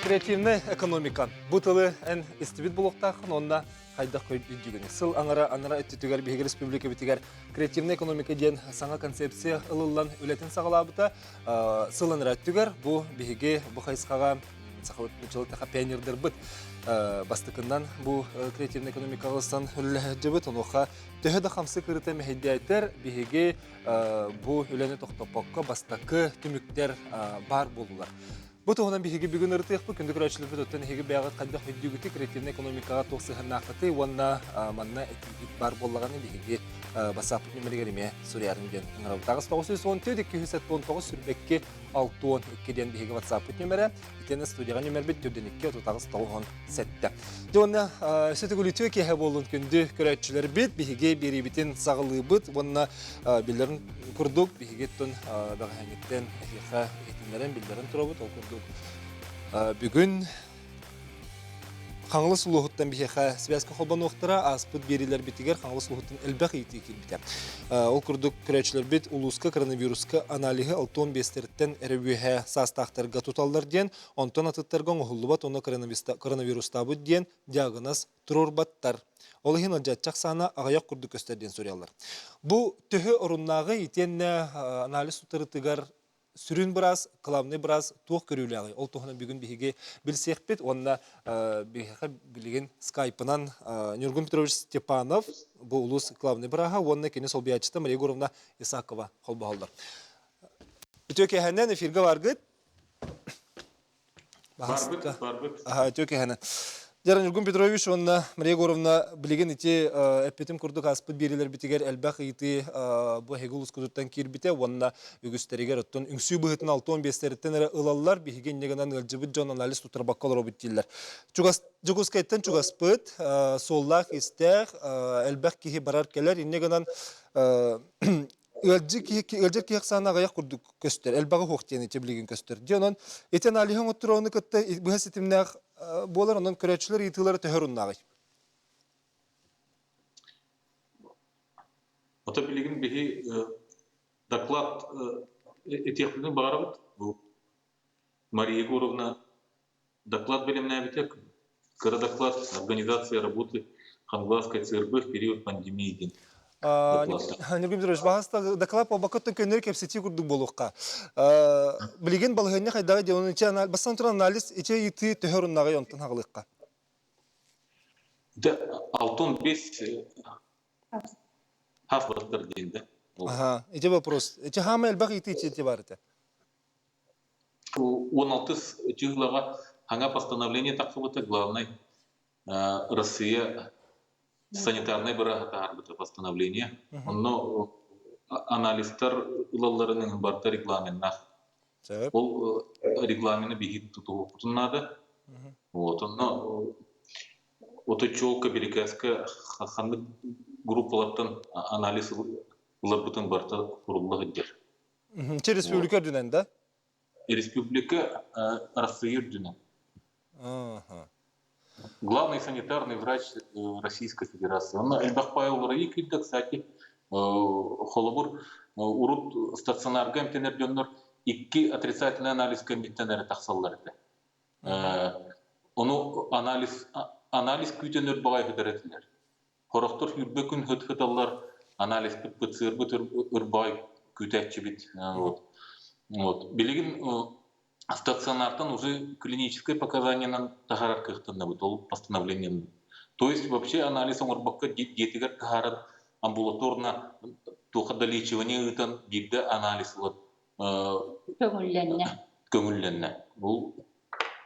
Креативный экономика. Бутылы эн истибит булуктахын, онда хайдах көйд үдігіні. Сыл аңара өттітігер бігер республика бітігер креативный экономика ден саңа концепция ылылан өлетін сағалабыта. Сыл аңара өттігер бұ бігеге бұ қайсқаға сақылытмычылықтаға пионердер бұд. Бастықындан бұ креативный экономика ғылыстан өлі бұд. Онуға төхеді қамсы кіріті мәхеддейтер бігеге бұ өлені тоқтапаққа бастақы түміктер бар болулар. Бұл тұғынан бігеге бүгін ұртық бұл күнді күрәтшілік бұд өттен егі бәғыт қайдақ өйдігіті креативный экономикаға тоқсығын нақыты, онына манна әтілгіт бар болағаны бігеге басапыт немелігеріме сүрерінген. Тағыз 914-219 сүрбекке 612-ден бігеге ватсапыт немері, етені студияға немер бет түрден 2-9 сәтті. Онына сөті күлітігі кеге болуын күнді күрәтшілер бет бігеге бері бітін сағылы бұд, онына білдерін күрдік бігеге түн бағағанеттен әйеға билдерин турабыт ол курдук. Бүгүн Қаңлы Сулухуттан бихеха связка холбан оқтыра аспыт берилер битигер Қаңлы Сулухуттан элбәқ еті келбіте. Ол курдук күрәтшілер бит улуска коронавируска аналиги 6-15-терттен әрөбүйе састақтарға туталдар ден, онтон атыттарған ұғылыбат оны коронавирустабы ден диагноз тұрорбаттар. Ол хин алжатчақ сана ағаяқ курдук көстерден сориялар. Бұ төхі орыннағы етенне анализ тұтырытыгар сүрін біраз, қыламны біраз туық көрілі ағай. Ол туғынан бүгін бігеге білсек бет, онына бігеге білген скайпынан Нюргун Петрович Степанов, бұл ұлыс қыламны біраға, онына кені сол биячыта Мария Горовна Исакова қолба алдар. Өтөке әнен эфирге барғыд? Барбыт. Өтөке әнен. Жара Нюргун Петрович, онына Мария Горовна білген ете әппетім күрдік аспыт берілер бітігер әлбәқ еті бұл хегіл ұскүзіттен кербіте, онына үгістерігер ұттын үңсүй бұғытын 6-15-теріттен әрі ұлалар бігеген негінен үлжібіт жон анализ тұтыр баққалар обыттелер. Жүгіскайттен жүгіспыт, соллақ істер, әлбәқ кейі барар келер, негінен Ölcer ki sana gayak kurduk köster, elbağı hoqtiyeni tebliğin köster. Diyonan eten alihan oturağını kıtta bu hasetimler bolar ondan köreçler yıtıları töhörünnağı. Otobilgin bihi доклад etiyaklığı bağırıbıt. Bu Мария Егоровна доклад белемная битек. Доклад организация работы Хангласской ЦРБ в период пандемии. Нюргун Петрович, бағаста доклад по бақыттың көнер кепсети күрдік болуққа. Білген балығыне қайдағы деуінің бастан тұран анализ ече еті төхеріннаға онтын хағылыққа. 6-5 хавбаттар дейінді. Ече вопрос. Ече хама әлбақ еті ече бар еті? 16 чыглаға ханга постановление тақсыбыты главной Россия санитарный бұрағыта постановление. Но анализтар ұлаларының барда регламентнақ. Ол регламені бігет тұтуы құтынады. Оты чолка белекәскі ханды группалаттан анализ ұларбытын барда құрылығы дер. Че республика дүнен, да? Республика Россия дүнен. Главный санитарный врач Российской Федерации. Он Эльбахпаев Раикида, кстати, холобур урут стационарга имтенерденнер икки отрицательный анализ комитетенері тақсаллар еді. Оны анализ күйтенер бағай хүдіретілер. Хорақтыр үрбе күн хүт-хүталар анализ ПЦР бұтыр үрбай күйтәтші бит. Білеген стационартан уже клиническое показание на тахараркахтан набытол постановлением. То есть вообще анализ оморбакка детигер тахарат амбулаторно тухадаличивание итан гидде анализ вот көңүлленне. Бул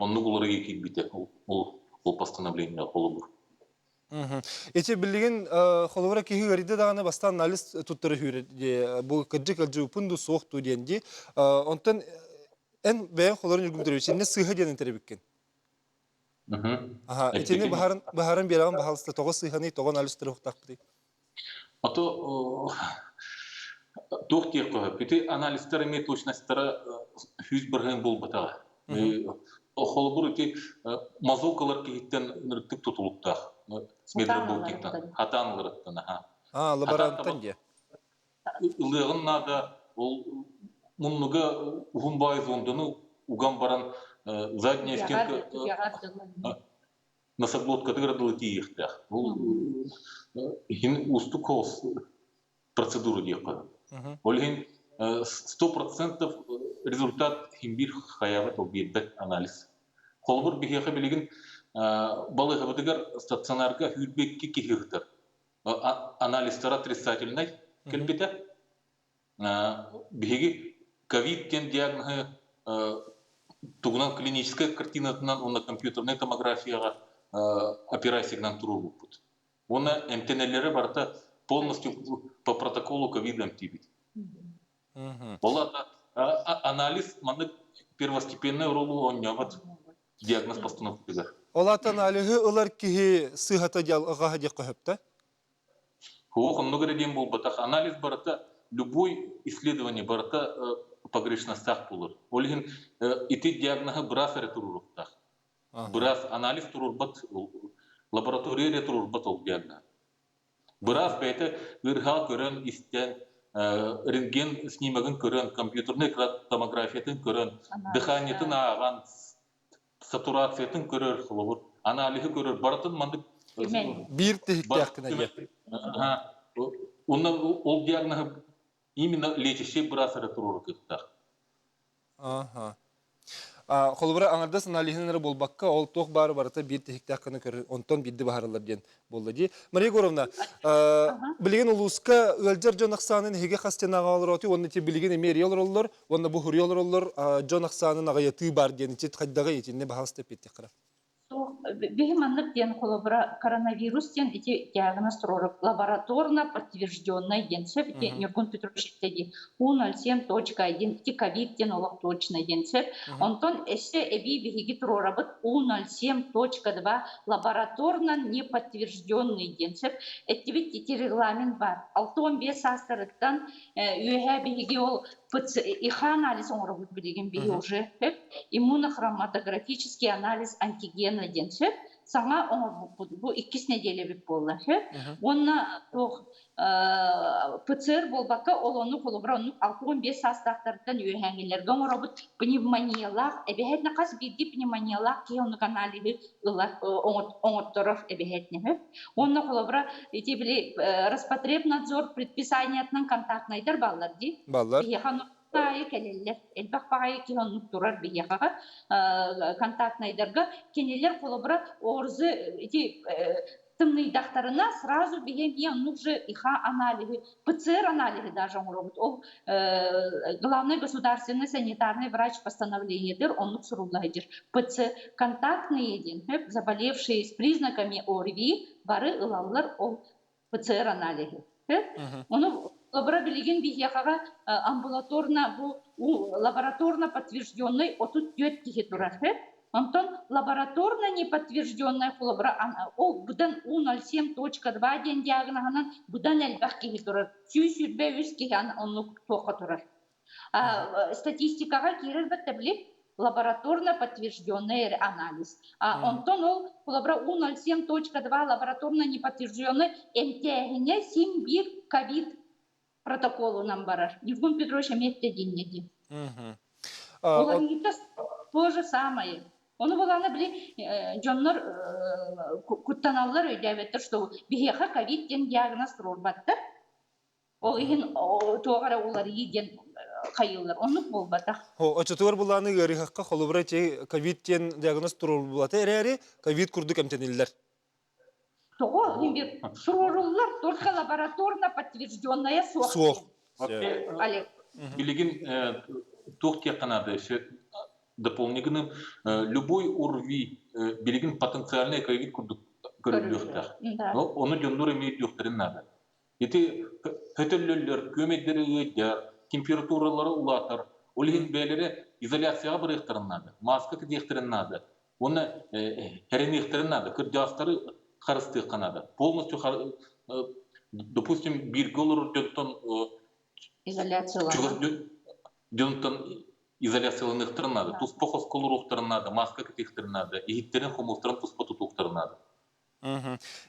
онну буларыга килбите ол постановление холобур. Эти билген холовра ки хүйөрүдө дагы бастан анализ туттуру хүйөрү. Бу кыжык пунду сокту денди. Онтон en beğen kolların Nurgün Pетрович, ne sıhha diyen interbikken. Etini baharın bir ağın bahalısında toğa sıhhanı, toğa analistleri hoqtaq bidi. Ato Тух тиекка, пити анализтериме точностары хүз бірген бол батаға. Холбур ити мазокалар кейттен нырттык тутулуктах. Медработиктан, хатанлырыттан. Лаборанттан де. Илығын нада, ол мұнныға ұғынбай зондыны уган баран задняя стенка носоглотка тыградылы тиектах. Хин усту кос процедуру диекка. Олген 100% результат химбир хаябат объект анализ. Холбур бихеха билеген балыга бытыгар стационарга хүрбекке кихиртер. Анализдер отрицательный келбете. Бихеги ковид кен диагнозы тугунан клиническая картинатынан онна компьютерная томографияга операциягынан туру бупут. Онна МТНлери барта полностью по протоколу ковида МТБ. Анализ маны первостепенный роль он нямат диагноз постановки. Олатан алиһи ылар киһи сыһата диалга ди көхөптә. Хуох много редем был батах анализ барата любой исследование барата погрешностях булыр. Олген ити диагнозы брас ретуруртах. Брас анализ турурбат лаборатория турурбат ол диагноз. Брас бете вирха көрөн истен рентген снимогын көрөн компьютерный томографиятын көрөн дыханиятын аган сатурациятын көрөр хлобур анализы көрөр баратын мандык бир тихтякна же. Онна ол диагноз именно лечащий брасары туруркыттар. Холбура аңарда сыналихинер болбакка ол тох бары барыта бир тихтякны көрөр онтон бидди баһарлар ден болду ди. Мария Горовна, билген улуска ылжар жонаксанын хеге хастенага алыр оти онны ти билген эмериялар оллор, онны бу хуриялар оллор жонаксанын агаяты бар ден чит кайдага етинне бахаста петтикра. Бехеманлык ден холобра коронавирус ден эти диагноз турурып лабораторно подтвержденный ден сеп Нергун Петрович dedi U07.1 эти ковид ден олох точно ден сеп онтон эссе эби бихиги турурабыт U07.2 лабораторно не подтвержденный ден сеп эти вит эти регламент бар 6-15 астырыттан үйе бихиги ол их анализ оңырып билеген бихи уже иммунохроматографический анализ антиген денсеп саңа бу 2 неделе бит болду. Онна ПЦР болбакка олону холоброну 6-15 састактардан үйһәңелерге оңробут пневмониялар эбехетне кас бидди пневмониялар ки оны анализи оңотторов эбехетне. Онна холобра эти били Роспотребнадзор предписаниятынан контактнайдар баллар ди. Баллар. Келелер, элбак багай ки онну турар бияга контактнайдарга кенелер холобра орзы эти тымный дактарына сразу бигем нужны иха анализы, ПЦР анализы даже робот. Ол главный государственный санитарный врач постановлениедер, он сурулайдер. ПЦР контактные ден, заболевшие с признаками ОРВИ, бары ылаллар ол ПЦР анализы. Он лабора билеген бияга амбулаторно лабораторно подтвержденный отут тет кихи турар. Антон лабораторно не подтвержденная холобра ол будан U07.2 ден диагнозынан будан элбах кихи турар. Сүйсүрбе үз кихи онну тока турар. Статистикага кирер бетте лабораторно подтвержденный анализ. Антон ол холобра U07.2 лабораторно не подтвержденный МТГне симбир ковид протоколу нам барар. Нергун Петрович метте диннеди. Оларгита то же самое. Оны боланы били жоннор куттаналлар өйдәбеттер, что бихеха ковид ден диагноз турбаттыр. Ол иген тоғара олар иден кайылар. Оны болбата. Очотуар буланы гырыхка холобра че ковид ден диагноз турбулаты эре ковид курдук эмтениллер. Того имбир суруллар только лабораторно подтвержденная сох. Олег. Билеген тохте канады дополнительным любой УРВИ билеген потенциальный ковид көрүлөктөр. Оны жоннор эмейт жокторун надо. Эти хөтөллөр, көмөдөрү, температуралары улатыр. Олген бәлері изоляцияға біректірін надо. Маска кедектірін надо. Оны херенектірін надо. Кырдастары харысты қанады. Полностью, допустим, bir голор жөттон изоляцияланған. Дюнтон изоляцияланықтырынады, туспохос колуруқтырынады, маска кітектірінады, егіттерін хомылтырын туспоту туқтырынады.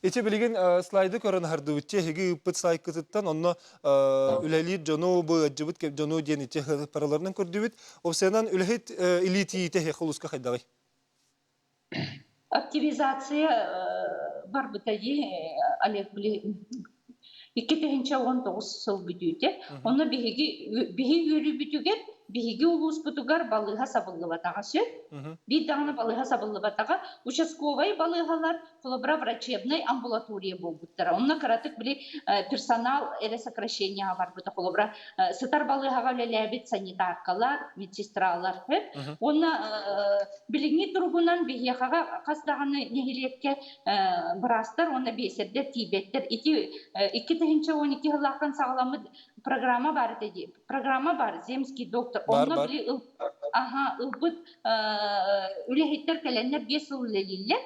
Ити билеген слайды көрін харды үтче, хеги үппіт сайкытыттан, онны үләлейт жону бұ жыбыт кеп жону ден ити параларынан көрді бүт, опсенан үләйт илити ите хеқылуска қайдағай? Активизация бар бұтайы, Олег біле, 2019 сыл бүтүйте, оны бігі өрі бүтігер, биһиги улус бутугар балыга сабыллы батага сөп. Bir dağını балыга сабыллы батага участковый балыгалар холобра врачебный амбулатория болбуттара. Онна каратык били персонал эре сокращение бар бута холобра сытар балыгага лелебит санитаркалар, медсестралар хеп. Онна билигни тургунан бихияга кастаганы нехилекке брастар, онна бесерде тибеттер. Ити 2012 жыллакан сагламы программа бар деди. Программа бар, земский доктор. Онна били ылбыт үлехеттер кәләннәр 5 ыл лелиллер.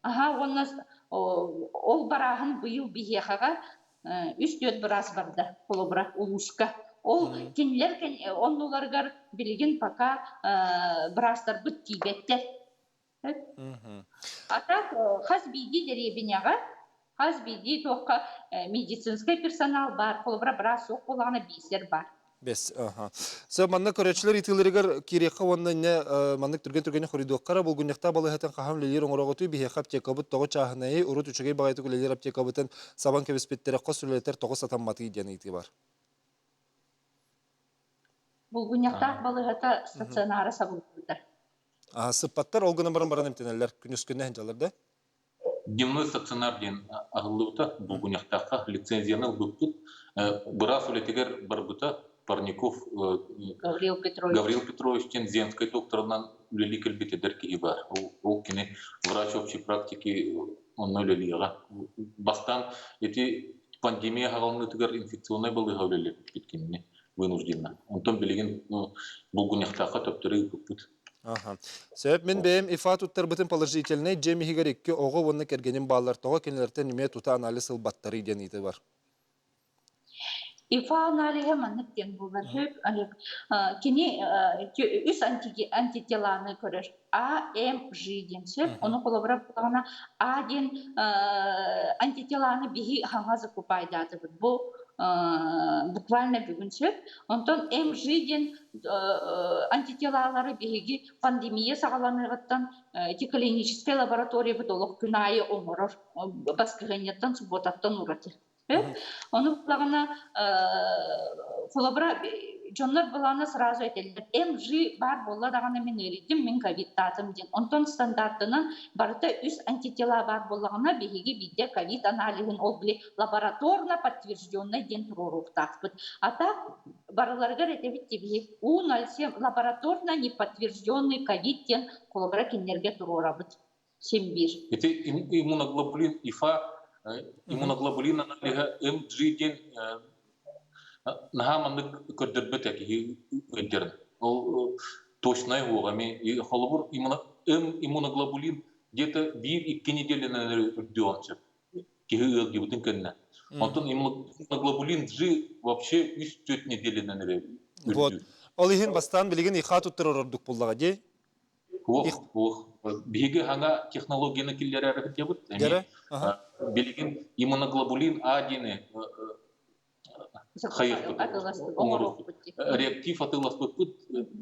Онна ол барағын быйыл бихияга 3-4 брас барды. Холобра улуска. Ол кенлер оннуларгар билеген пока брастар быт тибеттер. Атак хас биди деребиняга хас биди тоққа медицинский персонал бар. Холобра брас оқ болағына бейсер бар. Бес, Сәп манна көрәтшілер итілерігер кереққа онна не маннық түрген-түргені қоридуаққара бұл күннекта балығатын қағам лелер оңырағыты бейхек аптекабыт тоғы чағынайы ұрыт үшігей бағайты күлелер аптекабытын сабан кебеспеттері қос үлелетер тоғы сатанматы идені ити бар. Бұл күннекта балығата стационары сабылды. Сыппаттар олғына баран емтенелер күнес күнне хенжаларды? Дневной стационар ден ағылыута бұл күннектаққа лицензияны ұлдықтық біраз үлетегер бір бұта Парников Гаврил Петрович Земской докторынан үлелі келбетедер кейі бар. Ол кені врач общей практики оны үлеліға. Бастан еті пандемия ғалыны түгер инфекционный балыға үлелі кеткеніне вынужденно. Онтан білеген бұл күннектаққа төптері үппіт. Себеп мен бәйім ифа туттар бұтын положительный жемихигер екке оғы онны кергенен балар тоға кенелерден үме тута анализ ылбаттары иден еді бар. Ифа анализе манныктен булар хөп Олег. Кини үс антителаны көрөр. А, М, Ж ден сөп. Оны колобра булагана А ден антителаны биги хаңа закупайдаты бу. Буквально бүгін сөп. Онтон М, Ж ден антителалары биги пандемия сағаланыгыттан клиническая лаборатория бутолық күнайы оңорор. Баскыгынеттан субботаттан ураты. Onu bulağına kolabra jonlar bulağına sırası öteldiler. MG var bolla dağına men eridim, men COVID tatım den. Ondan standartının barıta üst antitela var bulağına bihigi bidde COVID analizin ol bile laboratorna подтвержденный den tururuk takpıt. Ata barılarga retebit tibi. U 07 laboratorna не подтвержденный COVID den kolabra kinlerge tururabıt. 71. Это иммуноглобулин ИФА иммуноглобулин анализа МГ ден нахаманнык көрдөрбөт эки өндөрүн. Ол точный огами и холобур иммуноглобулин где-то 1-2 неделяны өддөөнчө. Кеге гибутун кенне. Онтон иммуноглобулин G вообще 3-4 неделяны өддө. Ол ихин бастан билеген иха туттар ордук буллага же. Биге хана технологияны киллер әрекет ебут. Билеген иммуноглобулин А дені реактив атылас бұт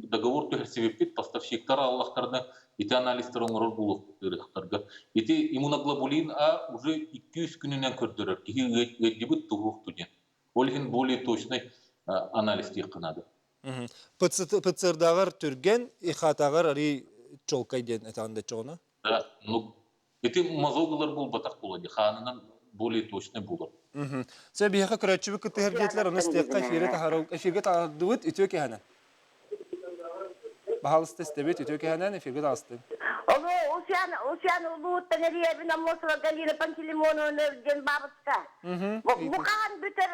договор төхер себеппет поставщиктар аллахтарда ити анализтер оңырыр бұлық. Ити иммуноглобулин А уже 200 күнінен көрдірір. Кеге өддебіт тұғық түден. Олхин более точный анализ тек қынады. ПЦР-дағыр түрген ихатағыр ари чолкай ден әтағында чоғына? Да, ну, эти мазогалар бұл батақ болады, ханынан более точный болар. Сәй бияқа күрәтші бүк күтті әргетлер, оны стеққа эфирге тағадуыт үтөке ханан? Бағалысты стебет үтөке ханан эфирге тағасты? Олу, Осян ұлуыттан әребін амосыла Галина Пантелеймоновна ден бабытқа. Бұқан бүтір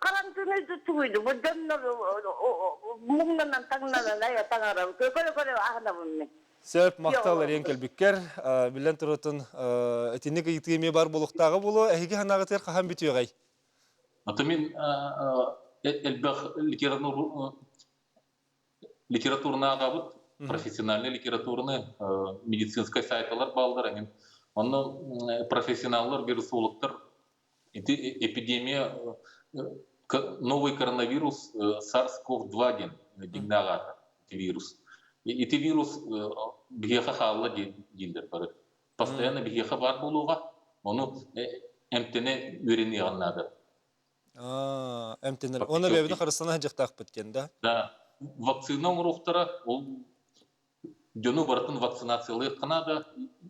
қарантүнізді туйды. Бұл дөннір мұңнынан таңнынан көре ағына бұнмен. Сәп мақталар ең кәлбіккер. Білен тұрытын әтінік етігеме бар болуқтағы болу. Әйге ханағытыр қаған бүті өғай? Атымен элбах литературна агабыт, профессиональный литературный медицинский сайталар балдар анин. Онны профессионаллар, вирусологтар эпидемия новый коронавирус SARS-CoV-2 дигнагата вирус. Эти вирус бихеха халла дилдер бары. Постоянно бихеха бар болуга, оны эмтене үйренген надо. Эмтенер. Оны бебеден қарысына жақтақ біткен, да? Да. Вакцина урухтара, ол жөні бартын вакцинациялы қанада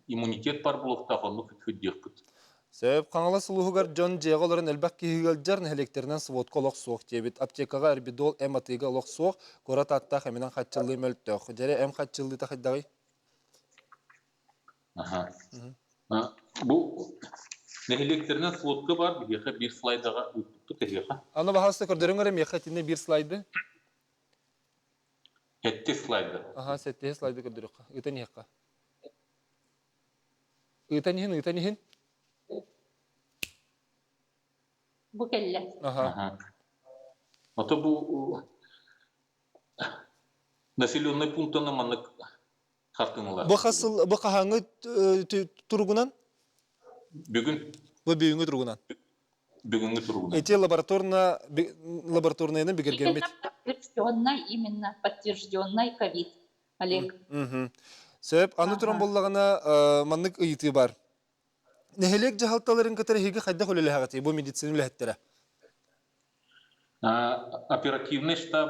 иммунитет бар болуқта қонды күтдек бұд. Сөп, қаңала сұлуғығар Джон Джеға оларын әлбәк кейгіл жар нәхелектерінен сводқа лоқ соқ дебет. Аптекаға әрбидол әм атыға лоқ соқ, қорат аттақ әменен қатчылы мөлттіқ. Жәре әм қатчылы тақыддағай? Бұл нәхелектерінен сводқа бар, бігеға бір слайдаға өттіпті тәхеға. Аны бағасты көрдерің өрем, еқатіне бір слайды? Әтте слайды. Аха, сәтте слайды көрдеріқ. Үтен еққа. Үтен ехін? Bu kelle. Аха. Это бұл населенный пунктаны маны қартыңылар. Бұ қағаңы тұрғынан? Бүгін Бүйіңі тұрғынан? бүгінгі тұрғынан. Эти лабораторныйны бігергенбет? Именно подтвержденный ковид. Олег. Сөп, аны тұран болағына маннық ұйты бар. Нехелек жағалталарын кітері хеге қайда қолелі ғаты, бұл медицины үләттері? Оперативный штаб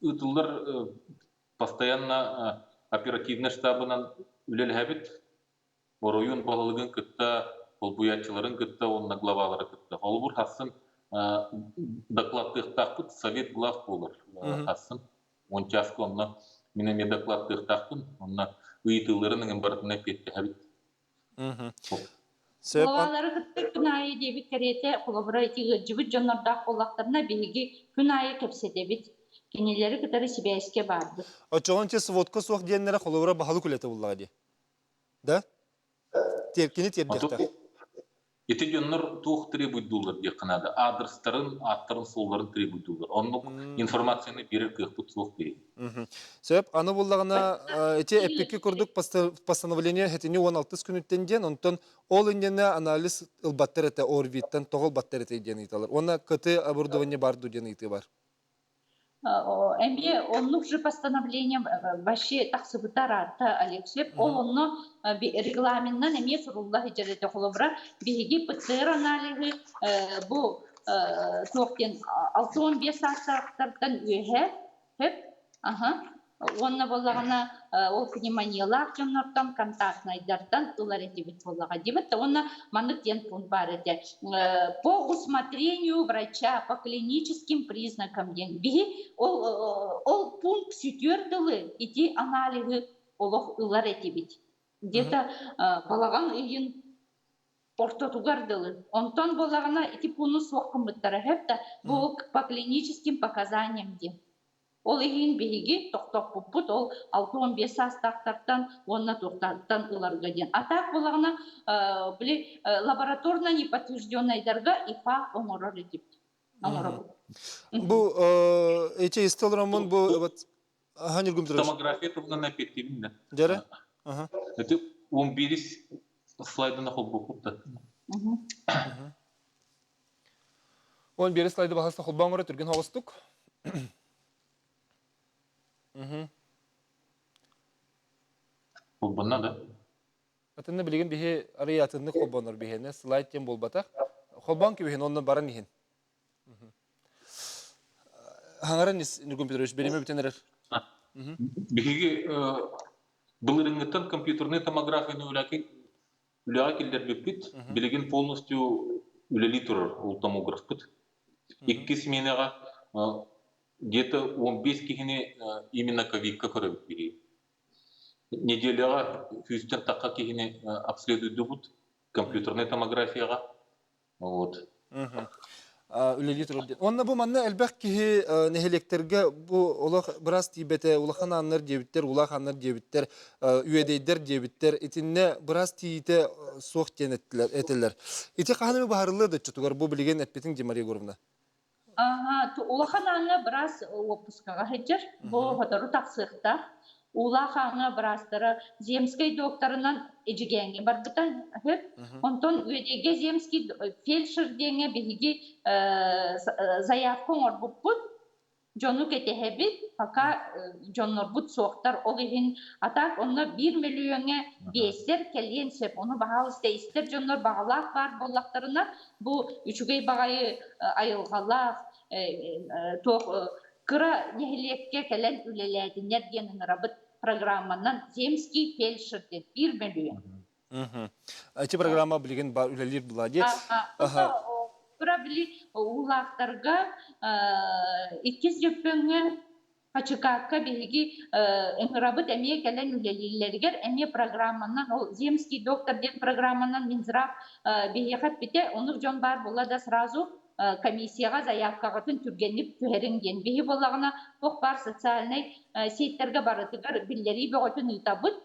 ұтылыр постоянно оперативный штабынан үлелі әбіт. Оройын балалығын күтті, ол бұятчыларын күтті, онына главалары күтті. Ол бұр хасын докладтықтақпыт, совет глав болыр. Хасын, он часқа онына менеме докладтықтақпын, онына ұйтылырының барытына кетті әбіт. Олалары күтті күн айы дебіт кәрете қолабыра етегі жүбіт жонлардақ қолақтарына бейгі күн айы кәпседебіт. Кенелері күтәрі Сибайске барды. Очоғын те сводқа соқ дейінлері қолабыра бағалы күлеті болуға де. Да? Кені тердектақ. Эти жонлар туық требует доллар де қынады. Адрестарын, аттарын, солларын требует доллар. Оның информацияны берер күйіқпіт соқ дейін. Сөп, аны болағына әте әппеке көрдік постановление әтіне 16 күніттен ден, онтан ол индені анализ ұлбаттар әті орбиттен тоғыл баттар әті ден еталар. Оны күті оборудование барду ден еті бар. Эмбе оннук же постановлением вообще тахсыбыта ратта Алексей, онно регламентнан эме суруллах ижарete холобра биги ПЦР анализы бу тоқтен 6-15 сааттардан үйе хеп онна болағына ол пневмониялар жоннортан контактнайдардан улар этибит болага дебет онна мандык ден пункт бар эте по усмотрению врача по клиническим признакам ден би ол пункт сүтөрдылы ити анализы олох улар этибит где-то балаган ыйын ортотугардылы онтон болагына ити пуну соққымыттары хепта бу по клиническим показаниям ден ол егін бейге тоқтап бұппыт, ол 6-15 састақтардан, онына тоқтаттан ұларға ден. Атақ болағына лабораторна неподтвержденныйдарға ИФА оңырар етіп. Бұл әте естел рамон бұл ғанер күмдіріш? Томография тұғынан әпеттемін. Дәрі? Это 11 слайдына қол бұқыпты. 11 слайды бағасына қол бағымыры түрген хоғыстық. Бұл бұнна да? Атынны білеген бігі арай атынны қолбаныр бігені, слайдтен бол батақ. Қолбан кебеген онын баран еген. Хаңаран Нұргүн Петрович, береме бітенерер? Бігі бұл рыңғыттан компьютерный томографияны үліға келдер беппет, білеген полностью үлелі тұрыр ол томограф бұд. 2 сменаға где-то 15 кихине именно ковидка көрөбүт биги. Неделяга фюстен такка кихине обследуют дубут компьютерная томографияга. Вот. үлели турар. Онна бу манна элбек ки нехелектерге бу улах брас тибете улахан аннар дебиттер, улах аннар дебиттер, үедейдер дебиттер, итинне брас тиите суох тенеттилер, этелер. Ити каханымы бахарылы да чутугар бу билеген эппетин Демария Гуровна. Улахан аңа біраз отпускаға хеджер, бұл ғодару тақсықта. Улахаңа бірастары земский докторынан ежігенге бар бұтан хөп. Онтон өдеге земский фельдшер денге бігіге заявкон орбуп бұд. Жону кетехебит, пока жоннор бұд соқтар олығын атак, онна 1 миллионға бестер келген сеп. Оны бағалысты істер жоннор бағалақ бар боллақтарына. Бұл үшігей бағайы айылғалақ, кыра нехилекке келен үлеләдінер денің рабыт программанан земский фельдшерден 1 миллион. Эти программа билеген бар үлелер булади. Кыра били улақтарға 2 жөппеңе Хачыкакка билги рабыт әме келен үлелерлергер әме программанан, ол земский доктор ден программанан Минздрав бейхат бите, оны жон бар бола да сразу комиссияға заявкағатын түргеніп түрерінген. Бейі болағына тоқ бар социальный сеттерге барытығыр білдері бөғытын ұйтабыт,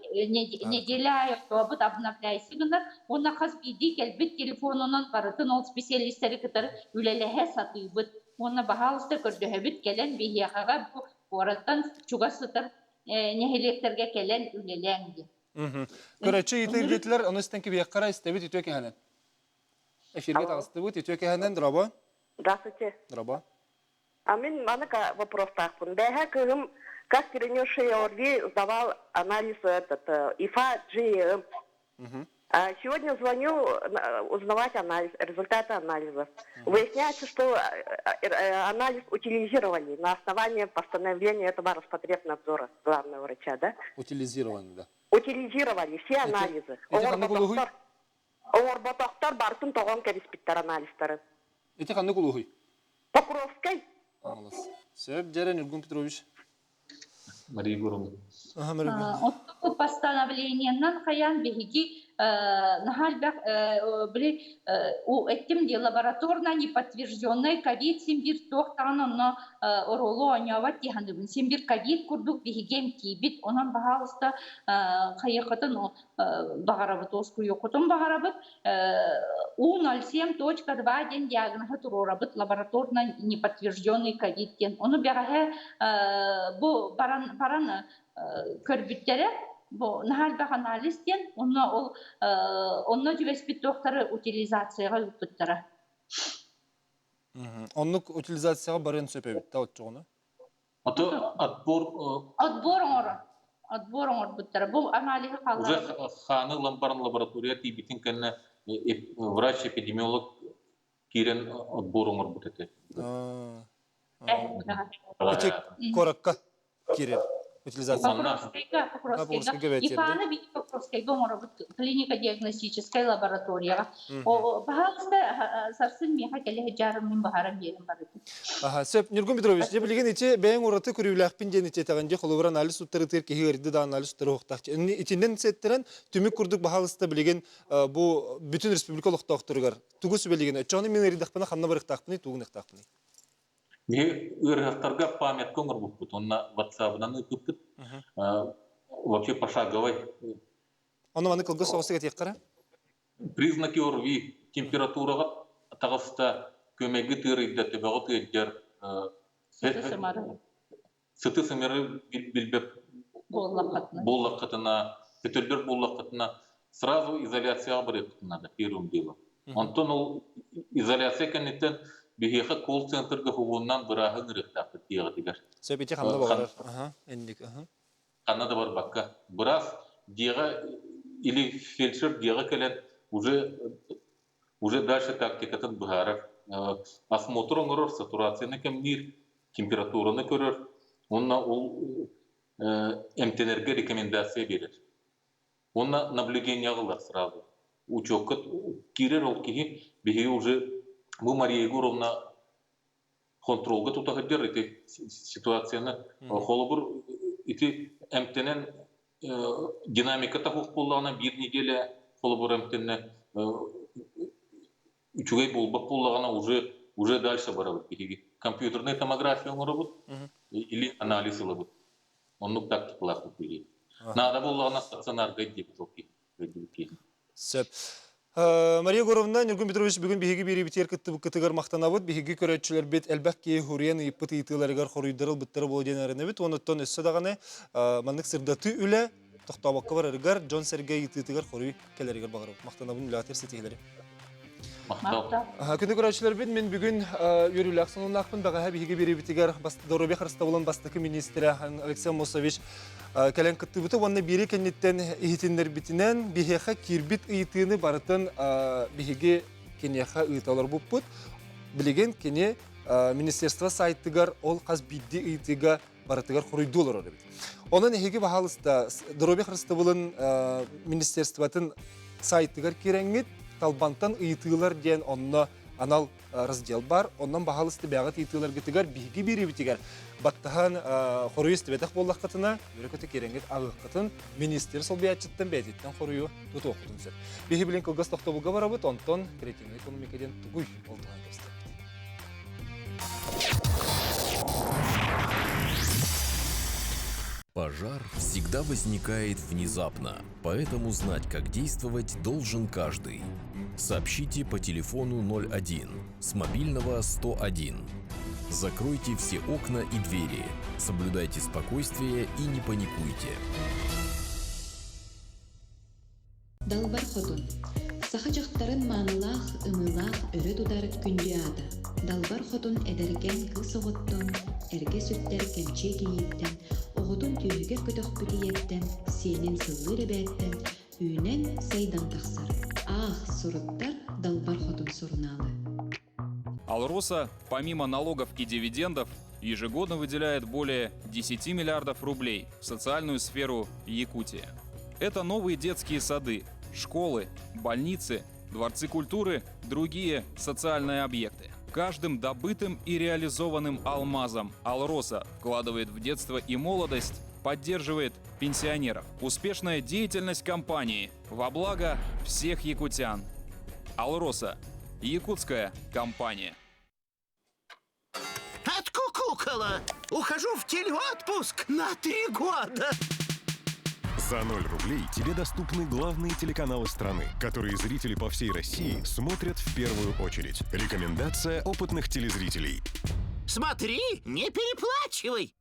неделі айықтуабыт обновляйсығынар, оны қаз бейді келбіт телефонынан барытын ол специалистері кітір үлеліғе сатыйбыт. Оны бағалысты көрдіғібіт келен бейіғаға бұл ораттан чуға сытыр нехелектерге келен үлеләңді. Көрәтші етігілетілер, оны істенкі бейқара істебіт үтөке хәнен. Эфирге тағысты бұд, үтөке хәнен, Драба? Здравствуйте. Драба. А мен маныка вопрос такпын. Бәһә кыгым, как перенесший ОРВИ сдавал анализ ИФА GM. Сегодня звоню узнавать результаты анализа. Выясняется, что анализ утилизировали на основании постановления этого Роспотребнадзора, главного врача, да? Утилизированы, да. Утилизировали все анализы. Орботоқтар бартын тоғын кәреспиттер анализтары. Эти қанды құлығый? Покровской. Аңлас. Сөп, Джерен Иргун Петрович. Мария Гуровна. Оттық постановлениянан қаян бігігі нахальбақ әттімде лабораторна неподтвержденной ковид симбир тоқтағын оны оролу оңават дегендің. Симбир ковид күрдік бігігем кейбіт, онан бағалысты қайықытын бағарабыт, осқы еқытын бағарабыт, U07.2 ден диагнозы тұрорабыт лабораторна неподтвержденный ковид кен. Оны бәғі бұл бараны көрбіттері, бұл нахальбақ анализден, онны жүбеспет доқтары утилизацияға өпіттірі. Онны утилизацияға барын сөпебет, тауыт жоғыны? Отбор оңыр бұттыры. Бұл анализі қалды. Уже ханы ламбарын лаборатория тейбетін кәні врач-эпидемиолог керен отбор оңыр бұт әті. Коракка керен. Покровскайга. Ифаны бит Покровскайга оңыры клиника диагностическая лабораторияға. Бағалысты сарсын меха кәлі жарымын бағарам берім бар еті. Сөп, Ниргун Петрович, де білген ете бәйін ораты көрівләқпен ден ете тағанде қолыбыр анализ ұттары тер кехерді да анализ ұттары оқтақ. Етінден сеттерін түмік күрдік бағалысты білген бұл бүтін республикалық тақтырығар. Туғысы білген, өтчағыны мен әридақпына қанна барықтақпыны, туғын иқтақпыны. Мне ыргақтарға памятка оңыр бұппыт, онна WhatsApp-дан үкіппіт, вообще пошаговай. Оны маны қылғы соғысы кәтек қара? Признаки ОРВИ, температураға тағыста көмегі тырыйда төбеғі түйеттер, сыты сымыры білбеп боллаққытына, көтөлдер боллаққытына, сразу изоляцияға бір ектінады, первым делом. Антон ол изоляция кәнеттен бігеқі колл-центрға хуғыннан бірағын үріктақы тиеғі дегер. Сөйбете қанды бағарар. Қанады бар баққа. Біраз деға, или фельдшер деға кәлен уже дальше тактикатын бұғарар. Осмотр оңырыр, сатурацияны кәмнер, температураны көрір. Онна ол МТНРге рекомендация берер. Онна наблюдение ғылар сразу. Учетқа керер ол кейі бігеге уже бұл Мария Егоровна контролға тұтағыдер еті ситуацияны. Қолы бір еті әмтенен динамика тақуқ болағына бір неделе қолы бір әмтенне үчігей болбақ болағына уже уже дальше барабыт. Компьютерная томография барабыт или анализ лабыт. Он ну так классно пили. Надо было на стационар гадить толки. Сөп. Мария Горовна, Нургун Петрович бүгін биһиги бири битер кытыгар мактанабыт, биһиги көрөтчүлөр бит элбәкки хурен ыйппыт ыйтыларыгар хоруйдырыл биттер болденерне бит, оныттон өссө даганы маннык сырдаты үле тохтобакка барырыгар Джон Сергей ыйтытыгар хоруй келеригер багырып мактанабын үлатер сетигилери. Күнді көрәтчілер бит, мен бүгін үрілі ақсынуынақпын бағаға биһиги бири битигер Доробия Харыстабылын бастықы министрі Алексей Мосович кәлен кытты бұты, онына бири кәнеттен ихитіндер бітінен биһеха кирбит ыйтыны барытын биһиги кенеха ыйталар бұп бұт. Білеген кене министерство сайттыгар ол қаз бидді ыйтыга барытыгар құруйдулар оры бит. Onun ehegi бағалыста Доробия Харыстабылын министерствотын сайттыгар кереңгет Талбантан ыйтылар ден онна анал раздел бар. Оннан бағалысты бәғат ыйтылар гетигар биһиги бири битигар. Баттахан хоруйс тибетах боллах катына, бүрекөтө кереңгет агы катын министр сол биячыттан бәдиттен хоруйу туту окутун сер. Биһи билен кылгас тохтобулга барабыт, онтон креативный экономикаден тугуй олтуган кепсте. Пожар всегда возникает внезапно, поэтому знать, как действовать, должен каждый. Сообщите по телефону 01, с мобильного 101. Закройте все окна и двери, соблюдайте спокойствие и не паникуйте. Далбар ходун. Сахачактарын маанылах, ымылах, өрө тудар күндүада. Далбар ходун эдерген кылсоғоттон, эрге сүттер кемче кийиттен, оғудун түйігер көтөх бүтиеттен, сенин сыллы ребеттен, үйнен сайдан тақсар. Ах, суруттар далбар ходун сурналы. Алроса, помимо налогов и дивидендов, ежегодно выделяет более 10 миллиардов рублей в социальную сферу Якутии. Это новые детские сады, школы, больницы, дворцы культуры, другие социальные объекты. Каждым добытым и реализованным алмазом Алроса вкладывает в детство и молодость, поддерживает пенсионеров. Успешная деятельность компании во благо всех якутян. Алроса. Якутская компания. Откукукала! Ухожу в телеотпуск на 3 года! За 0 рублей тебе доступны главные телеканалы страны, которые зрители по всей России смотрят в первую очередь. Рекомендация опытных телезрителей. Смотри, не переплачивай!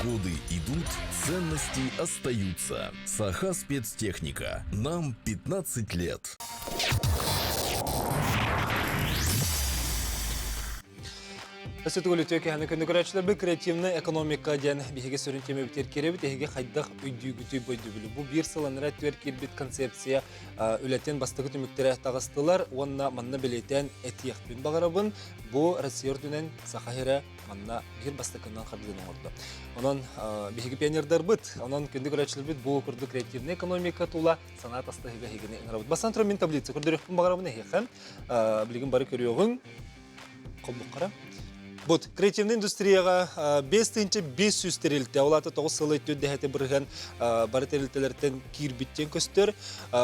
Годы идут, ценности остаются. Саха спецтехника. Нам 15 лет. Өсөтүгүлү төкө ханы күндү көрөчүлөр бу креативный экономика ден биһиге сөрүнтеме битер керебит эһиге хайдах өйдүгүтү бойдубулу. Бу бир сыланра төркирбит концепция үлетен бастыгы түмүктөрө тагыстылар. Онна манна билетен этияхтын багарабын. Бу Россияден сахахира манна бир бастыкынан хардыгын орду. Онон биһиге пионердер бит. Онон күндү көрөчүлөр бит бу курду креативный экономика тула санат астыгыга хигене ыңырабыт. Басантро мен таблица көрдөрөкпүн багарабын эһиге. Билигин бары көрүөгүн. Колбуккара. Бут креативный индустрияга 500 терилте, олаты 9 сылы өттөдді бірген бары терилтелерден кирбиттен көстөр.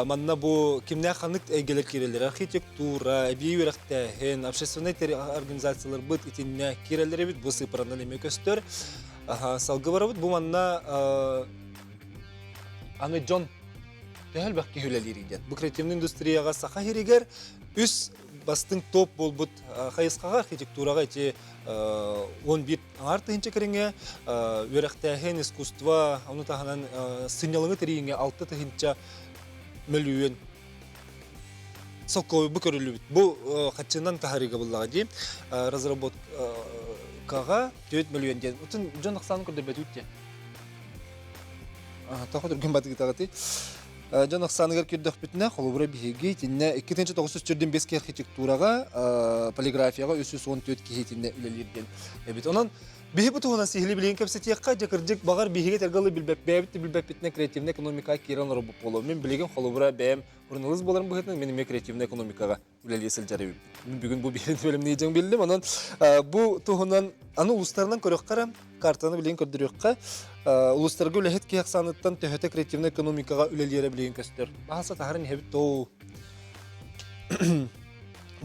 Манна бу кимне ханық әйгелер кирелер, архитектура, бейверақтәхен, общественный организациялар бұд итинне кирелері бит, бу сыпырандан еме көстөр. Салғы бары бұд, бу манна аны Джон тәхіл бәкке хүлелериден. Бу креативный индустрияга сақа херегер, үс бастың топ болбут хайысқаға архитектураға эти 11 артыгынча кереңе өрәктәһен искусство аны таханан сынялыңы тереңе 6 тыгынча миллион сокой бу көрүлүп бу хатчынан тахарига буллага ди разработкага 4 миллион ден утун жон аксаны көрдөбөт үтте тахадыр гымбаты тагаты Жан Оксанагар кирдөх бүтүнө холубура биһиги тинне 2945 архитектурага полиграфияга 314 кихитинне үлелерден. Бит онон биһи бутугунан сихили билген кепсетиякка жакыржык багар биһиге тергалы билбеп битне креативный экономика кирен робуп боло. Мен билген холубура бэм Урналыз боларын бұхетін мен креативный экономикаға үлелесіл жары бүгін бұл берін бөліміне ең білдім. Онан бұл тұғынан аны ұлыстарынан көрек қара, картаны білейін көрдірекқа, ұлыстарға үләхет кейек саныттан төхеті креативный экономикаға үлелері білейін көстер. Бағаса тағарын ебіт тоу.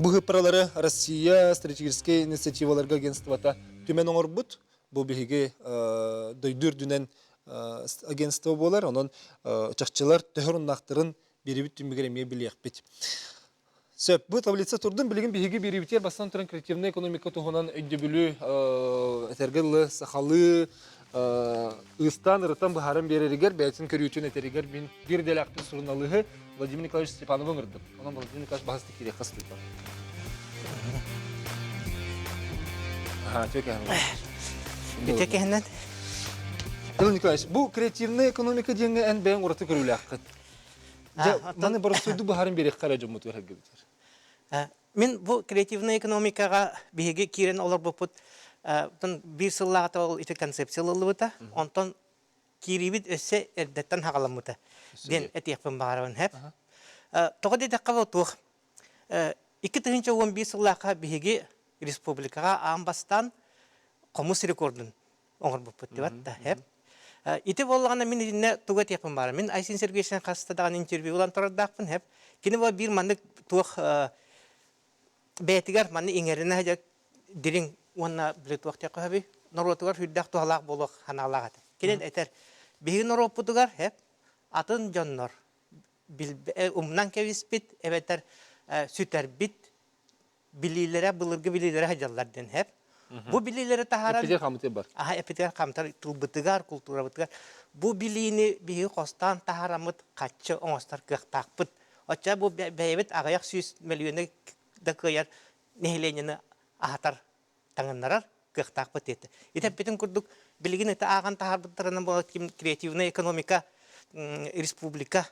Бұл ғыпыралары Россия стратегический инициативаларға агентствата түмен оңыр бұд. Бұл бігеге дойдыр дүнен агентство болар, онын чақчылар төхірін нақтырын беребіт түмігереме білек бет. Сөп, бұл таблица тұрдың білген бігеге беребітер бастан тұрын креативный экономика тұғынан өйді білу, әтергілі, сақалы, ұстан, ұрытан бұхарын берерігер, бәйтін көріутін әтергер мен бір дәл ақтың сұрыналығы Владимир Николаевич Степановың ұрдым. Онан Владимир Николаевич бағысты керек қасты бар. Битек әннен. Владимир Николаевич, бұл креативный экономика дейінгі ән бәйін ұраты көрілі аққыт. Маны барысуды бұхарын берек қара жомыт өрі бітер. Мен бұл креативный экономикаға бігеге керен олар бұпыт бір сыллағата ол еті концепциялы бұта, онтан керебіт өсі әрдеттен хағаламыта. Ден әтекпін бағарауын әп. Тоғы дедеққа бұл тұқ. 2011 сыллаққа бігеге республикаға амбастан қомыс рекордын оңыр бұпыт деп атта әп. Ити болғанда мен едіне тұға текпін бары. Мен Айсен Сергеевичтен қастадаған интервью олан тұрардақпын әп. Кені бұл бір маңды тұқ бәйтігер маңды еңеріне әжек дерің онына білі тұқ теккі әбі. Нұротығар хүддақ тұғалақ болық ханалақ аты. Кенен әтер бейгі нұрот бұтығар әп. Атын жоннор. Умнан кәвіс бит, әбәтер сүтер бит. Білейлері, бұлырғы білейлері әжалларден әп. Бу билилери тахаран Эпидер хамыты бар. Эпидер хамтар тылбытыгар, культура бытыгар. Бу билини биги костан тахарамыт катчы оңостар кыктакпыт. Оча бу бәйбет агаяк 100 миллионы да кыяр нехленени ахатар таңыннарар кыктакпыт эти. Итеп битин курдук билигин эти аган тахарбыттарынан бу креативная экономика республика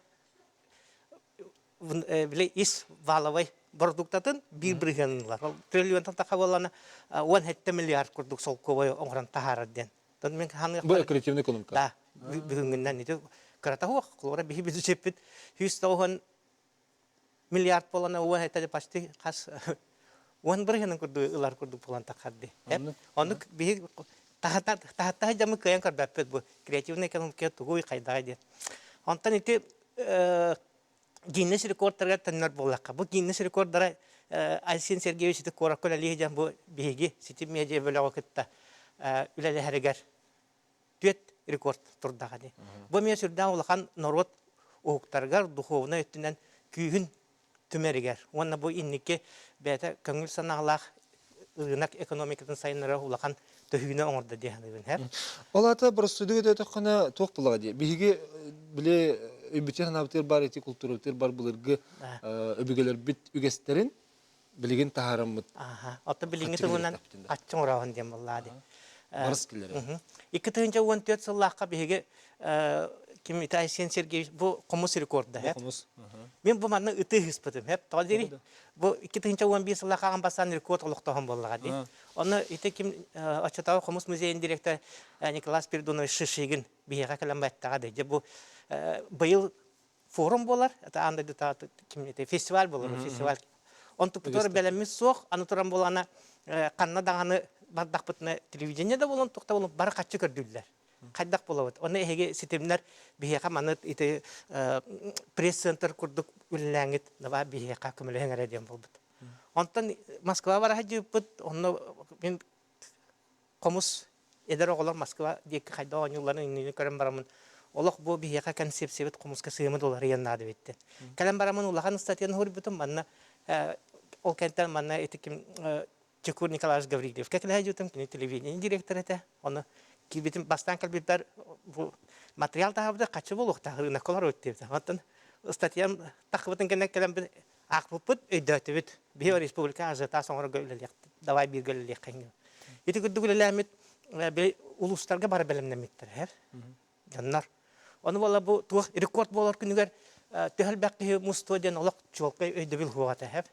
биле ис валовой продуктатын bir-birgenler. Trilyondan takavalarına 17 milyar kurduk sol kovaya oran taharden. Bu kreatивный экономика. Да, бүгүнгүндөн ити карата хуак, колора бихи бизи чепит 100 миллиард болана уа хетade почти кас 1 біргенен курду ылар курду план такадди. Оны бихи тахата жамы кыян карбаппет бу креативный экономика тугуй кайдагы. Онтан ити Гиннес рекордтарға тәннер болаққа. Бұл Гиннес рекордтары Айсен Сергеевич еді қораққыл әлігі жан бұл бейге сетім медиа бөлі оқытта үләлі әрігер төт рекорд тұрдағады. Бұл мен сүрден олақан народ оғықтарғар духовна өттінен күйін түмерігер. Онна бұл иннеке бәті көңіл санағылақ ығынақ экономикатын сайынлары олақан төхүйіне оңырды дейін. Олата бір студио өте қана тоқ бұлаға dey. Бейге біле Өбітер набытер бар, еті культурабытер бар бұлырғы өбігелер біт үгестерін білеген тахарамыд. Оты біліңі тұғынан атчың ұрағын дем болады. Барыс келері. 2014 сыллаққа бейге кеметі Айсен Сергеевич бұл қомыс рекорды. Мен бұл маңның үті ғыспытым. Бұл 2011 сыллаққа ағанбастан рекорд ұлықтағын болуға. Оны еті кем Очатау қомыс музейін директор Николай Спиридонович Шишигін бейге кәлем бәттіға дейді. Бұл Быйыл форум болар, анда фестиваль болар, фестиваль. Он туптор белемис соқ, аны туран болана қанна дағаны бардақ бұтына телевидениеда болон тоқта болон бары қатшы көрділдер. Қайдақ болауыд. Оны әйге сетемлер бейеқа маны пресс-центр күрдік үліләңіт, бейеқа көмілі әңірәден болбыд. Онтан Москва бара жүйіппід, оны мен қомыс едер оғылар Москва дейкі қайда оңыларын үйінен көрін барамын. Олық бұл бейеқа концепциябет құмысқа сыйымы долар яннады бетті. Кәлем барамын улахан статьяны хор бүтін, манна ол кәнттен манна етікім Чекур Николаевич Гаврилев. Кәкілі әжетім, кені телевидение директор әті. Оны кейбетім бастан кәлбеттер материал тағабыда қачы болуқ тағырына колар өттебді. Оттан статьям тақыбытын кәнек кәлем бір ақпыпыт өйдөті бет. Бейо республика ажыта соңыр гөлілек, давай бір гөлілек қайын. Еті күдді гөліләмет улустарға бары бәлемнеметтер. Жаннар. Оны бола бұл туық рекорд болар күнігер төхіл бәққі мұстуден олық чуалқы өйді біл хуағаты әп.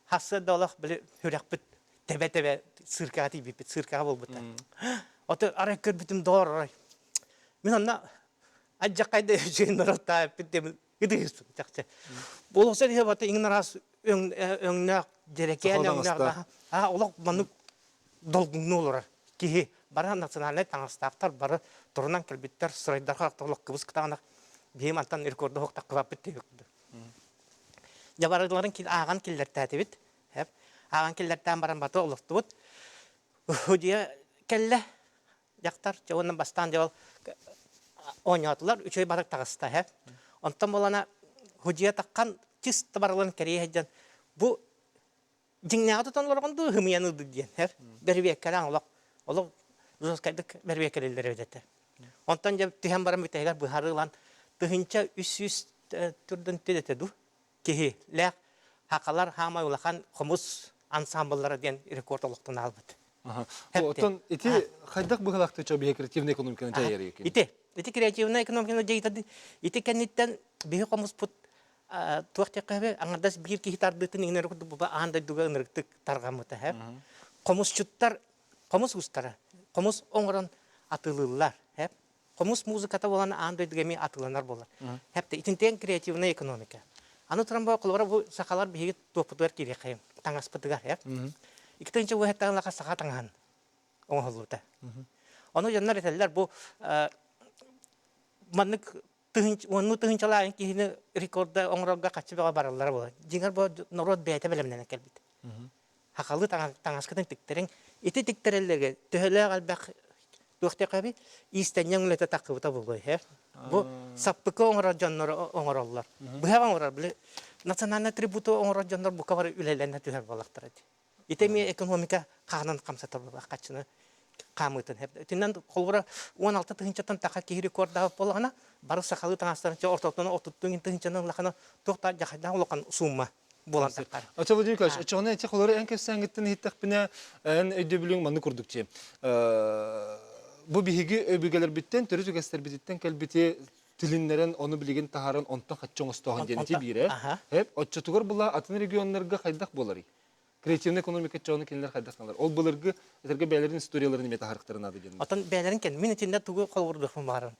Хасы да олық білі хүрек біт, тәбә-тәбә сырқаға тей бейбіт, сырқаға бол бұта. Оты арай көр бітім дор арай. Мен онна ажаққайды өшеген нұротта әппет демін Гыдыгыстын такча. Болса диye бата иң нарас өңнәк дерекән өңнәк. Олак моны долгуны олар. Ки бара национальный таңстаптар бары турунан келбиттер сырайдар хактылык кыбыс кытагына бем антан рекорды хокта кылап битти. Жабарларын кил аган киллер тәтибит. Хәп аган киллердән баран бата олыктыбыт. Хөдия келле яктар жонун бастан жол ойнатылар үчөй барак тагыста хәп. Онтан болана хөдия таккан тис табарларын кереһәҗән. Бу диннәгә тонларганда хымияны диген хәп. Бербек калан олак жоскайдык бербек келелер өдәтә. Онтан җап тиһәм барам битәгәр бу харылан тыгынча 300 түрдән тедәтә ду. Ки ләк хакалар һәм улахан хомус ансамбльлары дигән рекорд алыктан албыт. Отон ити хайдак быгалакты чо бие креативный экономиканы жайыр екен. Ити креативный экономиканы жайытады. Ити кенниттен бие комус пут туакта кабе аңдас бир ки хитардытын инер куду бу анда дуга нырыктык таргамыта һәм. Комусчуттар, комус устара, комус оңрон атылылар һәм. Комус музыката болан анда дигеми атыланар болар. Һәпте итинтен креативный экономика. Аны трамба кулора бу сакалар бие топутар кире кайым. Таңаспытыгар һәм. Икенче бу хәттән лака сака таңган. Оңгылыта. Аны яннар этәлләр бу маннык тыгынчалар киһине рекордда оңрога качып баралар була. Дигәр бу народ бәйтә белемнән кәлбит. Хакалы таңаскадан тиктерең, ите тиктерелләргә төһәлә албак тохта каби истәннәң ләтә такыбыта булды һә. Бу саппыка оңра җаннар оңраллар. Бу һәм оңра биле националь атрибуты оңра җаннар бу кавар үләләрне төһәр балактыр. Итеме экономика кагынан камсата булак качыны камытын һәп. Тиннән колгора 16 тыгынчатан така ки рекордда болгана бары сакалы таңастырынча ортотон отуттун тыгынчанын лакана тохта жахайдан улакан сумма болан тактар. Владимир Николаевич, ачыгына эти колоры эн кесәңгеттен хиттәк бине эн өйдөбүлүң маны күрдүкче. Бу биһиги өбүгелер биттен, төрү түгәстер биттен келбити тилиннерен оны билеген тахарын онтан хатчоң остоган денти бире. Хәп, отчотугар була атын регионнарга кайдак болары. Креативный экономика чоны кинлер хайдакалар. Ол булыргы этерге бәйләрен историяларын мета характарына дигән. Атан бәйләрен кен мин тиндә тугы калвырдык барын.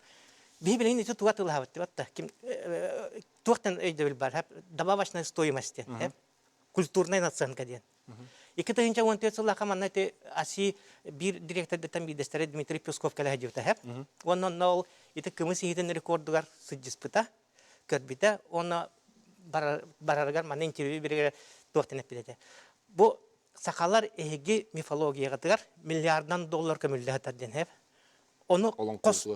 Би белән ите туга тылабыт дип атта. Ким туктан өйдә бил бар. Хәп добавочная стоимость. Хәп культурная наценка дигән. 2013 елда команда аси бир директор дәтән бидәстәре Дмитрий Песков калә һәҗәтә хәп. Оннан нол ите кымыс итен рекордгар сыҗиспыта. Кәрбитә оны бараргар маны интервью биргә туктан әпиләтә. Бу сакалар эги мифологияга тыгар миллиардан доллар көмүлләһә таден һәп. Оны кос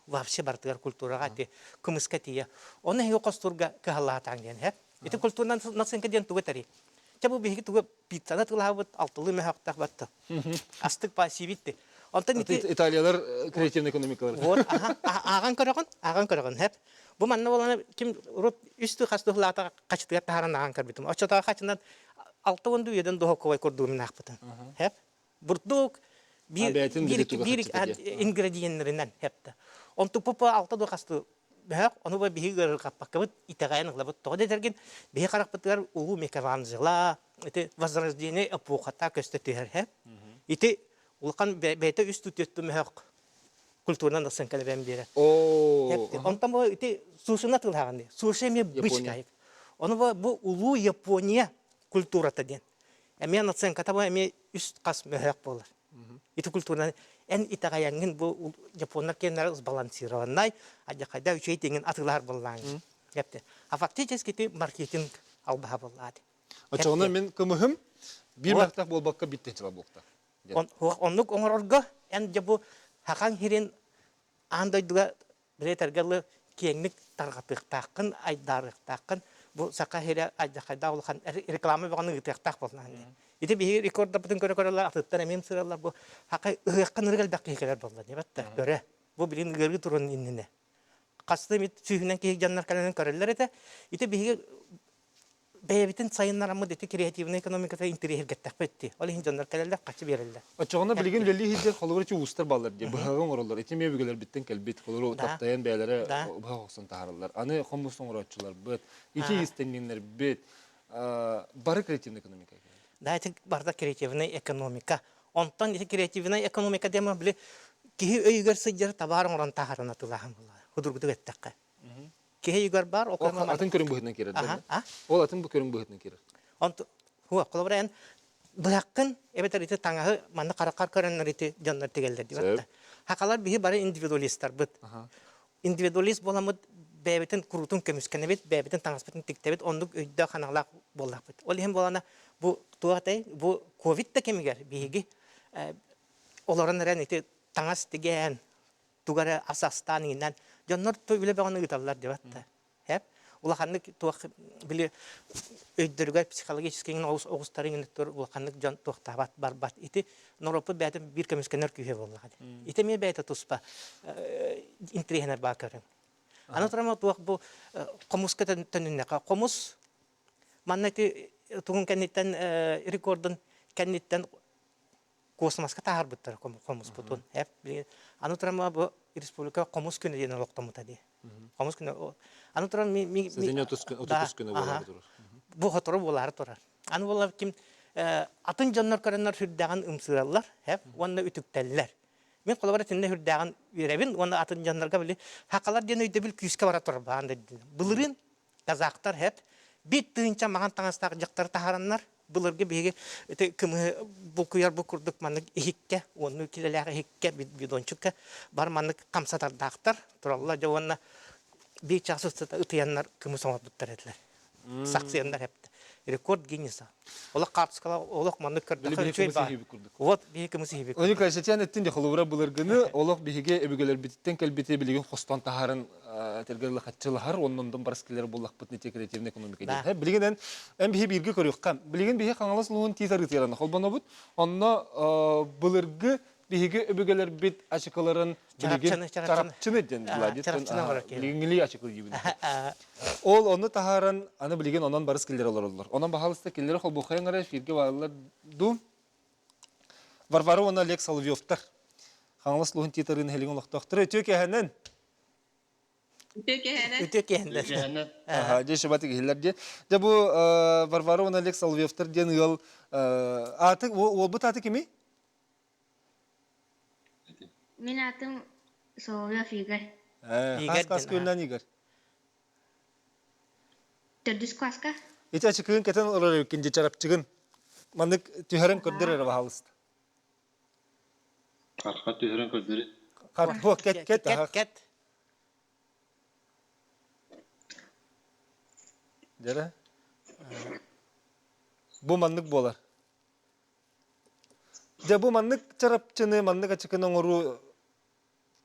вообще бартыгар культурага ти кымыска тия. Оны һәй костурга калла таңген һәп. Ите культурдан наценка ден тугы тари. Чабу биһи тугы пиццаны тылабыт алтылы мәхәктәк батты. Астык пассивитте. Антон Италиялар креативный экономикалар. Вот, аган көрөгөн һәп. Бу манна боланы ким рот үстү хастыклата качтыга таран аган көрбитим. Очота качынан 6 үйден доһокой көрдүм нахпытын. Хәп. Бурдук бир ингредиентлеринен хәпте. Он тупа 6 дохасты. Бәк оны бу бигер каппакыбыт итагайны лабыт тоды дерген бе каракпытлар уу мекаванзыла, ите возрождение эпохата көстөтөр хәп. Ите улкан бәйте үстү төттү мәк культурнан да сенкелебем бире. Онтан бу ите сушына тылган. Сушеме бычкай. Оны бу улуу Япония культурата ден. Мен оценка таба эме үст кас мәк болар. Ите культураны эн итагайыңын бу японнар кеннер сбалансированный, ажакайда үчөй теңин атылар болган. Депте. А фактически ти маркетинг алба болгады. Ачыгына мен кымыхым бир мактак болбакка биттенчила болукта. Оннук оңорорго эн жабу хакан хирен андайдыга билетергеле кеңник таргатыктакын, айдарыктакын бу сака хире ажакайда улхан реклама баганы гытыктак болган. Ите би рекордда бүтүн көрөлөр атыттар эмем сыралар бу хакай ыгыккан ыргал дакыйкалар болду деп атты. Көрө. Бу билин гыргы турун иннене. Касты мит сүйүнөн кей жаннар каланын көрөлөр эте. Ите биги бэбитин сайыннарамы дете креативный экономикада интерес геттак бетти. Ол ин жаннар калалар качы берелер. Ачыгына билген лели хидер холгорчу устар баллар деп багын ороллар. Ите мебигелер биттен келбит холгору таптаян бәйләре багыксын тааралар. Аны хомусын орочулар бит. Ите истенгеннер бит. Бары креативный экономика. Да, это барда креативная экономика. Онтан это креативная экономика дема биле ки өйгөр сыжыр табарын оран тахарына тылахан була. Худургуду геттакка. Кеһе югар бар, О, окуя атын көрүн быһытынан кирер. Ага, а? Ол атын көрүн быһытынан кирер. Онт хуа колобрен быяккын эбетер ите таңаһы манны каракар көрөннөр ите жоннор тегелдер дип атта. Хакалар бихи бары индивидуалисттар бит. Индивидуалист боламыт бәбетен курутун көмүскәне бит, бәбетен таңаспытын тиктебит, ондук өйдө ханалак боллак бит. Ол hem болана бу туатай, бу ковид та кемигер биһиги олорон рен ите таңас деген тугара асастан инен жоннор төбүлө баганы гыталлар дип атта. Хеп улаханнык туак биле өйдөргө психологический огустарын тур улаханнык жон туактабат барбат ити Норопы бәтем бир көмүскәннәр күйе буллагы. Ите ме бәйте туспа интригенер бакырын. Аны турама туак бу комуска төнүнне комус маннати тугун кеннеттен рекордын кеннеттен космоска тагыр буттар комус бутун. Хеп аны турама бу республика комус күнү ден локтомута ди. Комус күнү аны турам ми Сезин 30 күнү болар турар. Бу хотору болар турар. Аны болар ким атын жаннар караннар хүрдәгән ымсыраллар, хәп, онны үтүктәлләр. Мен коллабора тинне хүрдәгән үрәбин, онны атын жаннарга биле хакалар ден өйдә бил күскә бара торып баан диде. Булырын казактар хәп, бит тынча маган таңастагы жактар тахараннар, булырга биге кем бу куяр бу курдык манны ихиккә, онны килеләр ихиккә бидончукка бар манны камсатар дактар, тураллар җаванна бик часыста үтәяннар кем соңап буттар этләр. Саксыяндар хәп. Рекорд Гиннеса. Олақ қартысқала, олақ манны көрді. Вот, бейкі мұсы хебек. Оны қайшатиян әттін де қолуыра бұлырғыны, олақ бейге өбігелер бітіттен кәлбеті білеген қостан тахарын тергерлі қатчылығар, оннан барыс келер болақ бұтны креативный экономика дейді. Білген ән бейге бірге көріққа. Білген бейге қаңалас луын тейсар ғытыраны қолбана бұд. Онна бұлырғы бейге өбігелер бет ашықыларын чарапчыны ден бұладет. Білгенлі ашықыл ебін. Ол оны тахаран аны билеген онан барыс келдер олар. Онан бахалыста келдер хол бухайын гара фирге балалар ду. Варвара оны Олег Соловьевтар. Хаңлас лухын титарын хелеген лохтоқтыр. Төкеһенен. Төкеһенен. Аха, же шабаты келдер де. Де бу Варвара оны Олег Соловьевтар ден ыл аты ол бу таты кими? Мен атым Соловьев Игорь. Хас көннән Игорь. Төрдүс класска. Ити ачыкын кетен олар өкінже чарапчыгын. Мандык түйәрен көрдір әрі бағалысты. Арқа түйәрен көрдір. Кет. Жәрі? Бұ мандык болар. Жа бұ мандык чарапчыны, мандык ачыкын оңыру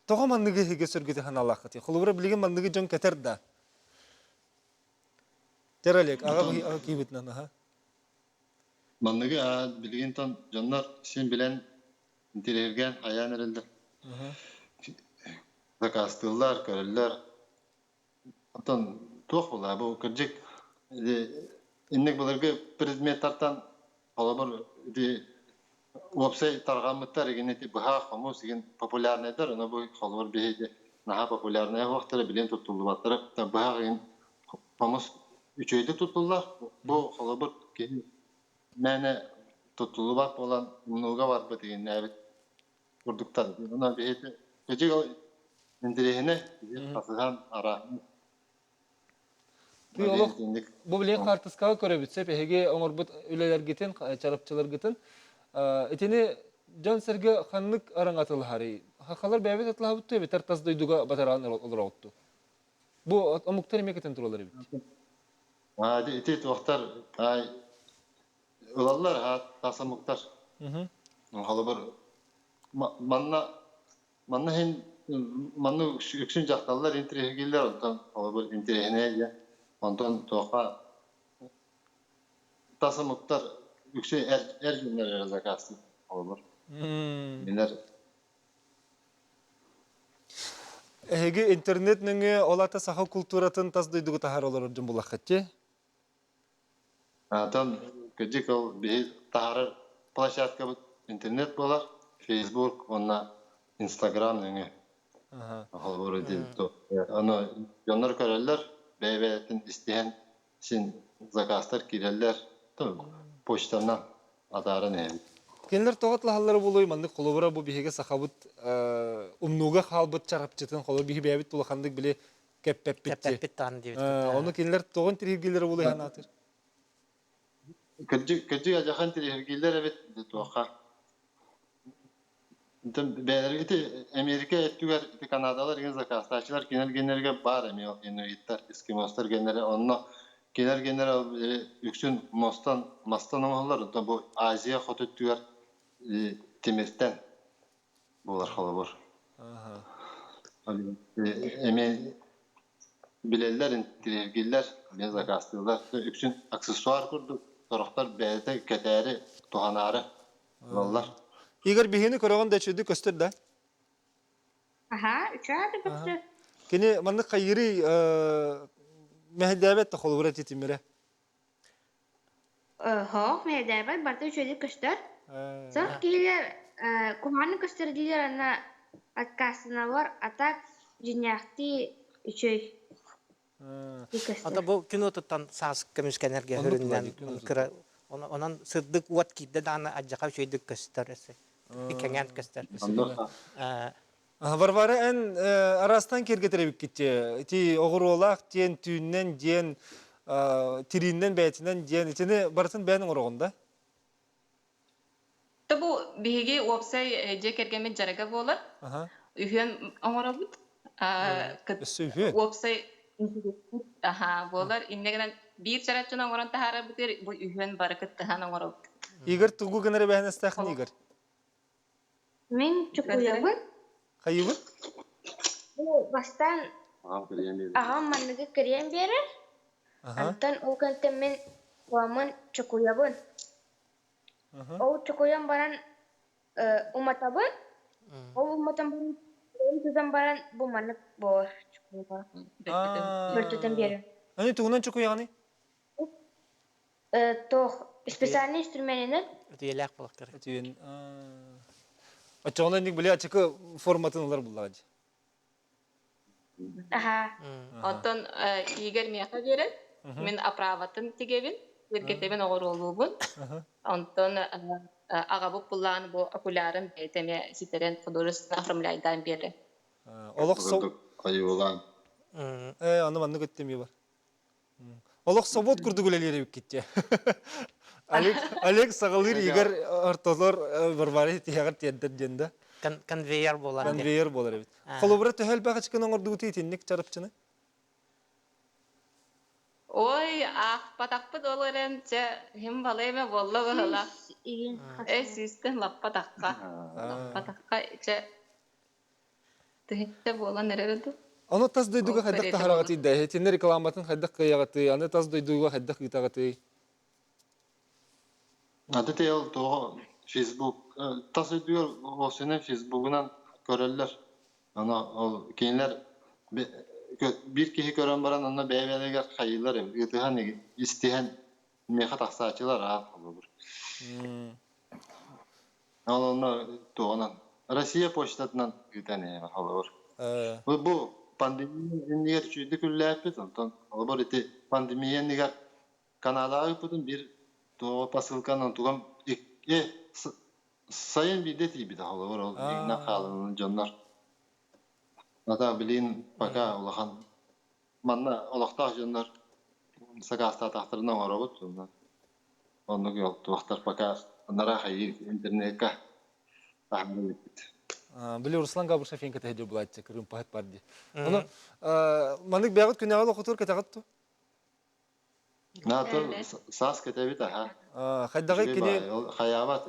тоға мандыгы хеге сөргеті хан Аллахы. Құлыбыра білген мандыгы жон кетер да. Тералек, аға кейбітнен, аға. Мандыгы білген тон жонлар сен білен интерерген аян әрілді. Закастылар, көрілер. Антон, тоқ бұл, бұл көрджек. Иннек бұлырғы предметтартан қалабыр опсай тарғамыттар еген еті бұға қомыз еген популярнайдар. Оны бұл қалабыр бейді наға популярнай вақтары білен тұттылы баттыры. Бұға еген қомыз Üçüydü tutullar. Bu kalabır ki mene tutulu bak olan nuga var bu diye ne kurduktan. Ona bir gece indirehine pasıhan ara. Bu bilen kartıskaga köre bitse pehege omorbut üleler giten çarapçılar giten. Etini Can Serge Hanlık arangatılı hari. Hakalar beyvet atla buttu beter tas duyduga bataran olur oldu. Bu amuktan emeketen turları bitti. Hadi iti tuğtar olallar ha tasamuktar. Halabır manna hen manna yüksün jaktallar interehgiller ondan halabır interehne ya ondan tuğa tasamuktar yüksün günler herhalde kastı halabır. Binler Hege internet nenge olata saha kulturatın tas duyduğu tahar olur jum bulakatçı. Atan gecik ol bir tahar площадка internet bolar, Facebook, onna Instagram nenge. Halburu değil to. Ana yanlar kararlar, beybetin isteyen sin zakastar kireller, to poçtandan adarı ne? Kenler toğatla halları buluyor mandık kolubura bu bihege sahabut umnuga halbut çarapçıtın kolubur bihi beyabit bulakhandık bile Кеппеп битти. Кеппеппит тааны дебит. Оны кинилер тоғын тиргилер болу янатыр. Кырдьык ажахан тиргилер эбит туаха. Бәлерге Америка эттүгәр Канадалар ген заказчылар генерге бар эми инуиттар, эскимостар генере онно генере үксүн мостан оңоллар бу Азия хотуттугар теместен булар халабыр. Эми билелер тиргилер мен заказчылар үксүн аксессуар курду, торохтар бәйте кетәре туханары боллар. Игорь бигени көрөгөн да чөдү көстөр да. Ага, üçüncü köstü. Кини манны кайыры мәһдәбәт та холбура титимере. Hoş meydan barda üçüncü köstü. Sonra kiler kumanı köstürdüler ana atkasına var atak jinyakti üçüncü. Ата бу кино туттан саас көмүскенерге хүрүннән кыра онан сырдык уат кидде даны аҗака шөйдүк көстөрөсө. Икәңән көстөр. Варвара эн арастан кергетеребик китти. Ти огуролак тен түүннен ден тириннен бәйтинен ден итене барсын бәнин орогунда. Табу биһиги уопсай жекергемен жарага болар. Үһен оңорабыт. Уопсай болар. Иннегенен бир жарачын оңорон тахара битер бу үһен баракат тахан оңорабыт. Игорь тугу генере бәһнәстәхни Игорь. Мен чукуябын. Кайыбын? Бу бастан агам манныгы кирен бере. Антан ол кантен мен уамын чукуябын. Ол чукуям баран уматабын. Ол уматам баран баран бу маннык бор чукуябын. Бөртөтен бере. Аны тугунан чукуяганы? Тох специальный инструментинен Өтеләк булак керек. Өтен. Ачоңдан ник биле ачыкы форматын улар буллагы. Ага. Оттон Игорь мияка берет. Мен аправатын тигебин, бергетебин огоролубун. Онтон агабып буллан бу окулярын бетеме ситерен художественный оформляйдан бере. Олох соб Айылан. Аны манны көттеми бар. Олох собот курдугулелери бик кетти. Олег Сагалыр Игорь Артозор Варвара тиягыр тендер денде. Конвейер болар. Конвейер болар бит. Холобра төһәл багычкын оңордугу титинник чарыпчыны. Ой, патакпыт оларен че хим балеме болла бала. Систем лаппатакка. Лаппатакка че техте бола нерелду. Аны тас дойдуга хаддак тахарагаты да. Тенер рекламатын хаддак кыягаты, аны тас дойдуга хаддак кытагаты. Адетел то Facebook тасы диyor o senin Facebook'undan görürler. Ana o kendiler bir kişi gören baran ona beybeler hayırlar. Yedi hani isteyen mehat aksaçılar ha olur. Onlar doğanan Rusya poştasından giden olur. Bu pandemiye niye çözdük üllepet ondan olur eti pandemiye niye Kanada'ya yaptın bir doğu pasılkanın tuğam sayın bir de bir daha olur. Ne kalın canlar. Nada bilin baka olahan manna olakta canlar sagasta tahtırına var oldu ondan. Onu yol tuğaktar baka onlara hayır internette tahmin etti. Bili Ruslan Gabırsa fiyen kete hediye bulaydı kırım pahat pardi. Onu mandık beğet künyağı okutur ketagattu. Natur sas ketebi daha. Haydagı kini hayavat.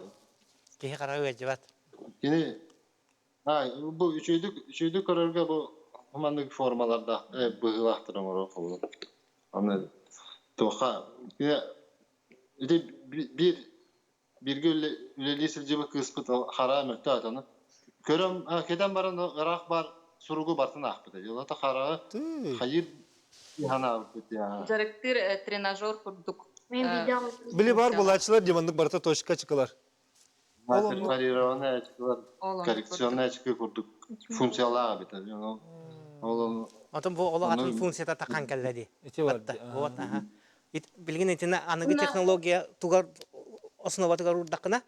Ki karar vejibat. Kini bu üçüydü kararga bu mandık formalarda bığılaktırım olur. Anladım. Toha bir üleli silcibi kıspıt haram öttü atanı. Körüm keden baran ırak bar surugu bartın akbıdı. Yola da hara hayır hana akbıdı ya. Жарыктыр тренажер курдук. Bili var bulayçılar dimandık barata toşka çıkılar. Kariyerine çıkılar. Korreksiyonuna çıkı kurduk. Funksiyalar abita. Антон бу оло атын функцията такан келледи. Ити бар. Вот аха. Билген итина аныгы технология тугар основа тугар урдакына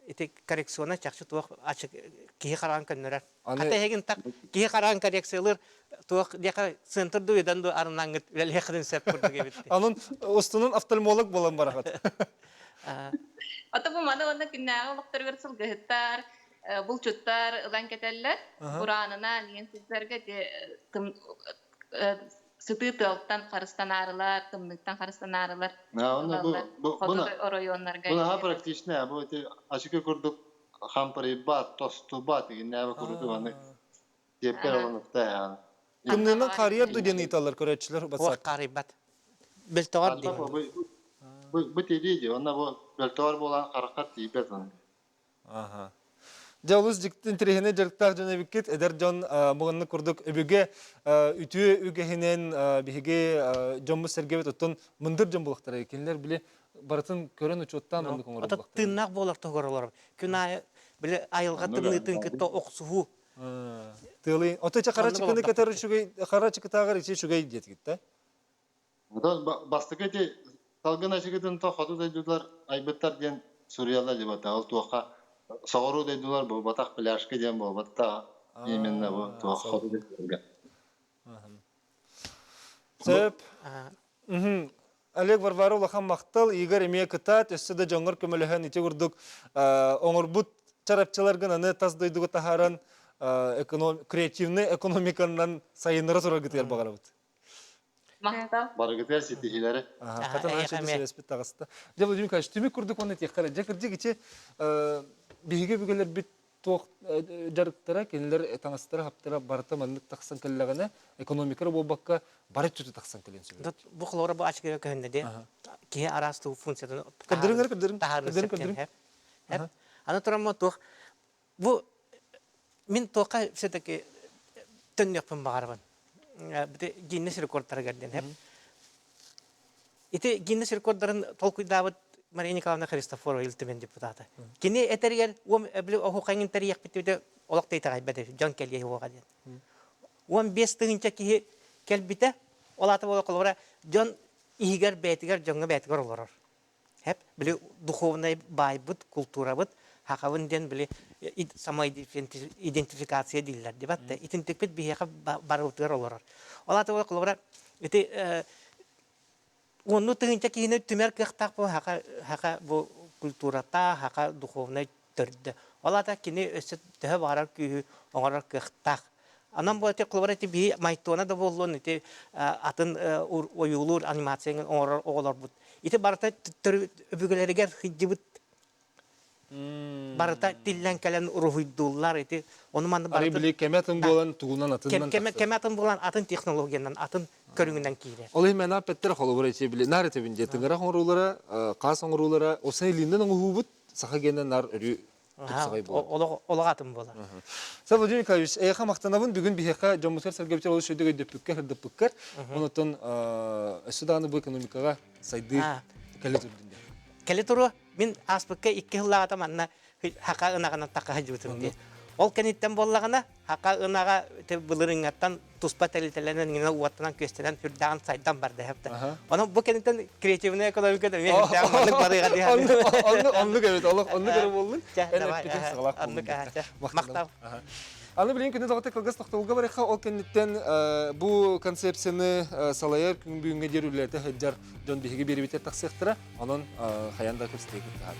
ити коррекциона чакчы туох ачык кихи караган көннөрөр. Аны- Ата хеген так кихи караган коррекциялар туох дека центр дуйдан ду арнаңгыт үлелехден сеп курду кебитти. Анын устунун офтальмолог болан барахат. Ата бу мана онда киннага улуктар гырсыл гыттар, булчуттар ылан кетеллер. Буранына неген сиздерге де тым сытытылтан карыстанарылар, тымныктан карыстанарылар. Буна Оройоннарга. Буна практичная, бу эти ашыка курдук хампари бат, тосту бат деген нәбе курду аны. Депер оны та. Кымнынан карьер ду дени италар көрөчүлөр Ох басат. карибат. Белтогар ди. Бу теди, онна бу белтор болан каракат тийбет аны. Ага. Жалыз жиктин тирехине жарктар жана бикет эдер жон муганны курдук өбүгө үтү үгехинен биһиге жомму сергебет оттон мындыр жом булактар экенлер биле баратын көрөн учуттан мынды коңор Ата булактар. тыннак болар тогоролор. Күн биле айылга тымнытын кытта оксуу. Тылы оточа карачыкыны кетер шугай карачыкытагыр ичи шугай жетгит да. Бастыкети талгын ашыгытын то ходу дедулар айбеттар ден Сурияда деп ата. Ал туака согору дедулар бу батак пляжка ден бу батта именно бу туака ходу дедулар. Сөп. Олег Варваров лахан мактал Игорь Эмие кытат өссөдө жоңгор көмөлөһөн ити курдук оңорбут чарапчыларгын аны тас дойдугу тахаран креативный экономиканан сайыныры турар гытыр багарабыт. Мактал. Барыгытер ситихилери. Катана шеспит тагыста. Де Владимир Николаевич, түмүк курдук оны тек кара. Жакыржы киче биге бүгөлөр бит ток жарыктара кенлер таңастыра хаптыра барта мандык таксан келлегене экономикалар болбакка барып түтү таксан келен сөйлөт. Бу хлора бу ачык көндө де. Ки арастуу функцияны Кырдырың. Аны турама тох. Бу мен тока все-таки төннөкпүн багарбын. Бите Гиннес рекордтары гарден хеп. Ите Гиннес рекорддарын толкуйдабыт Мария Николаевна Христофорова илтемен депутаты. Кини этергер били окуган интерьяк битте олактай тагайбады Жон Келли ого ден. 15 тыгынча ки келбите олаты боло колора Жон игер бетигер Жонга бетигер олорор. Хеп били духовный байбыт, культурабыт хакавын ден били самоидентификация дилер дебатта. Итинтекпет бияка барылтыр олорор. Олаты боло колора ите onu tığınca ki yine tümer kıhtak bu haka bu kulturata haka duhovne törde. Ola da kini öset daha varar ki onlar kıhtak. Anam bu ete kulvareti bir maytona da bolun ete atın oyulur animasyonun onlar oğlar bu. İte barata öbürleri ger hicibut. Barata dillen kelen ruhidullar ete onu mandı barata. Ari bile kemetin bolan tuğunan atından. Kemetin bolan atın teknolojiyadan atın körüngünden kiyre. Olay mena petter xolubur içe bile nar ete bince tıngara xorulara qas xorulara o saylinden ngubut saha genden nar örü tutsagay bu. Olağatım bolar. Sa Vladimir Nikolaevich eha maqtanabın bugün biheka Jomusar sergevçer olu şöyle döpükker hırdöpükker. Ondan sudanı bu ekonomikaga saydı kale turdunda. Kale turu min aspakka 2 yıllar atamanna haka ınağına takahıcıbıtım diye. Ol kenitten bollağına haka ınağa bılırıngattan tuspa telitelenen yine uvattanan köstenen hürdağın saydan barda hepte. Onun bu kenitten kreativine ekonomikada bir hürdağın barıga diye. Onluk evet, onluk göre bollun. Maktav. Аны билен күнү дагы кылгас такталга барыха ол кеннеттен бу концепцияны салаяр күн бүгүнгө жерүлөрдө хаджар жон биһиге берип битер таксыктыра, анын хаянда көстеги таар.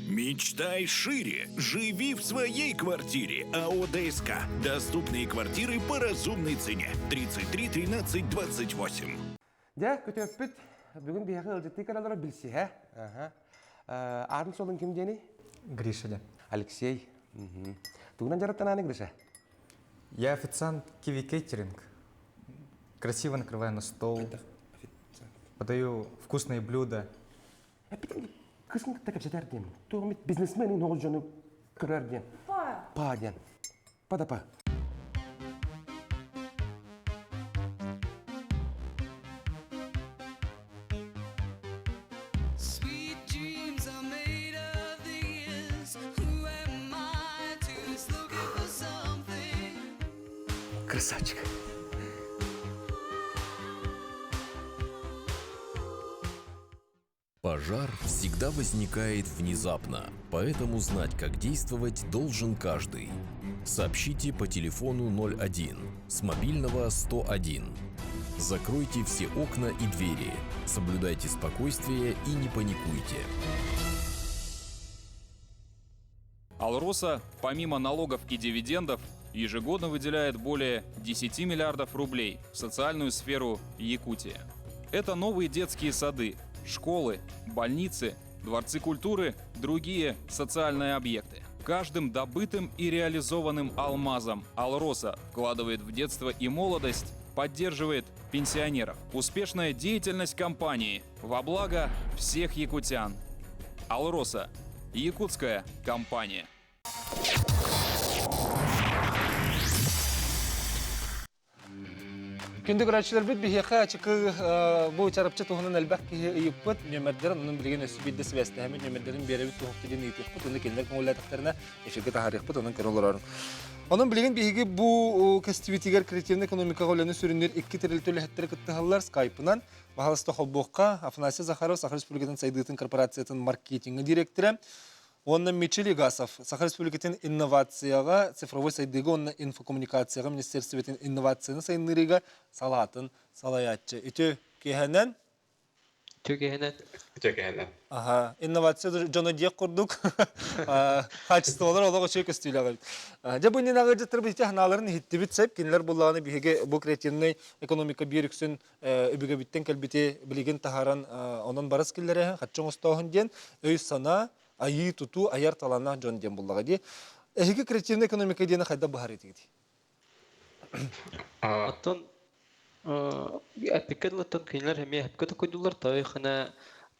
Мечтай шире. Живи в своей квартире. АО ДСК. Доступные квартиры по разумной цене. 33 13 28. Да, көтөппүт. Бүгүн бияга ылжытты каналары билси, ха? Атын солун ким дени? Гриша ден. Алексей. Тугунан жараттан Гриша? Я официант Kiwi Catering. Красиво накрываю на стол. Подаю вкусные блюда. Кысын такап жатар дем. Тугумит бизнесмен ногуз жону көрөр дем. Па дем. Па. Красавчик. Пожар всегда возникает внезапно, поэтому знать, как действовать, должен каждый. Сообщите по телефону 01 с мобильного 101. Закройте все окна и двери, соблюдайте спокойствие и не паникуйте. Алроса, помимо налогов и дивидендов, ежегодно выделяет более 10 миллиардов рублей в социальную сферу Якутии. Это новые детские сады, школы, больницы, дворцы культуры, другие социальные объекты. Каждым добытым и реализованным алмазом Алроса вкладывает в детство и молодость, поддерживает пенсионеров. Успешная деятельность компании во благо всех якутян. Алроса. Якутская компания. Күндік рачылар бүт бігеқа ачықы бұл чарапчы тұғынан әлбәқ кейі үйіппіт, нөмірдерін оның білген өсі бейді свәсті әмі нөмірдерін бері бүт тұғықты ден үйіппіт, оны кендер көңілдәтіқтеріне ешірге тағарықпыт, оның көрі оларын. Onun bilgin bihigi bu kestivitigер креативный экономика голаны сүрүндөр 2 триллион хеттер кыттыгаллар Skype-нан Бахалысты Холбокка Афанасий Захаров Сахар Республикатын Сайдытын корпорациятын маркетинг директоры Онна Мичели Гасов Сахар Республикатын инновацияга цифровой сайдыгы онна инфокоммуникацияга Министерствотын инновацияны сайыннырыга салатын салаятчы. Үтө кехенен Tökehenen. Aha, innovatsiya jona diye kurduk. Kaçtılar ola şey köstüyle. Ja bu ne ağacı tırbi hanaların hitti bitsep kinler bullağını bihege bu kreativne ekonomika biriksin übüge bitten kelbiti bilgin taharan onun baras killere hatçın ustahın diyen öy sana ayı tutu ayar talana jon diyen bullağı diye. Hege kreativne ekonomika diyene hayda bahar etiydi. Atan Apikadlatan kinler hemi hepkata koydular tarihine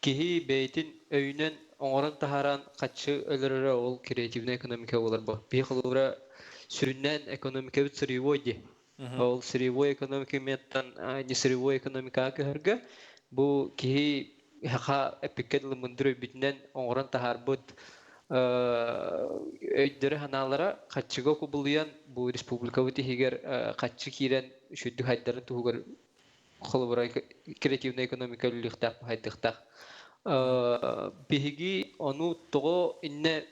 kihi beytin öyünen oran taharan kaçı ölürere ol kreativne ekonomika olur bu. Bir kılura sürünen ekonomika bir sırıvoydi. Ol sırıvoy ekonomika metten ne sırıvoy ekonomika kırgı bu kihi haka apikadlı mındırı bitinen oran tahar bud öydere hanalara kaçıga kubulayan bu respublika biti higer kaçı kiren şüddü haydarın tuğgar kılbıra kreativne ekonomika lüktaq haydıqtaq. Bihigi onu toğu inne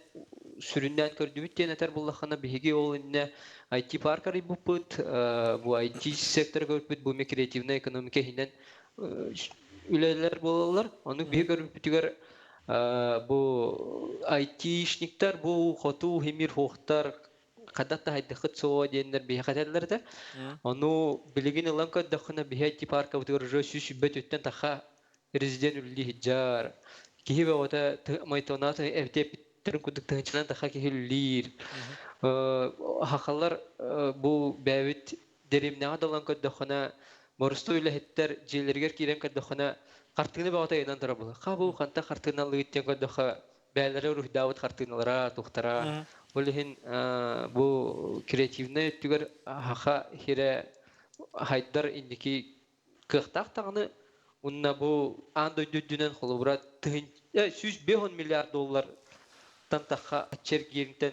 süründen kördübütten eter bullaqana bihigi ol inne IT parkari buput bu IT sektör görpüt bu kreativne ekonomika hinen üleler bolalar onu bihigi görpütüger bu IT işnikler bu xotu hemir hoxtar qadatta haydıqıt soğa diyenler bihaqaterler onu bilgin ilan kaddaxına bihati parka utur süs bet ötten taxa reziden ülli hicjar kihi ve ota maytonata evde bitterin kuduk tınçınan taxa kihi lir haqallar bu bevit derimne adalan kaddaxına morustu ile hetter jelerger kiren kaddaxına Kartını bağıta yayınan tarafı. Kabu kanta kartını alıgıtken kaddaxa bәлері рух давыт картиналара тухтара. Олихин bu kreativne tüger haqa hire haydar indiki kıhtaq tağını unna bu ando düdünen xolubra tığın 105 milyar dolar tan taqa açer gerinden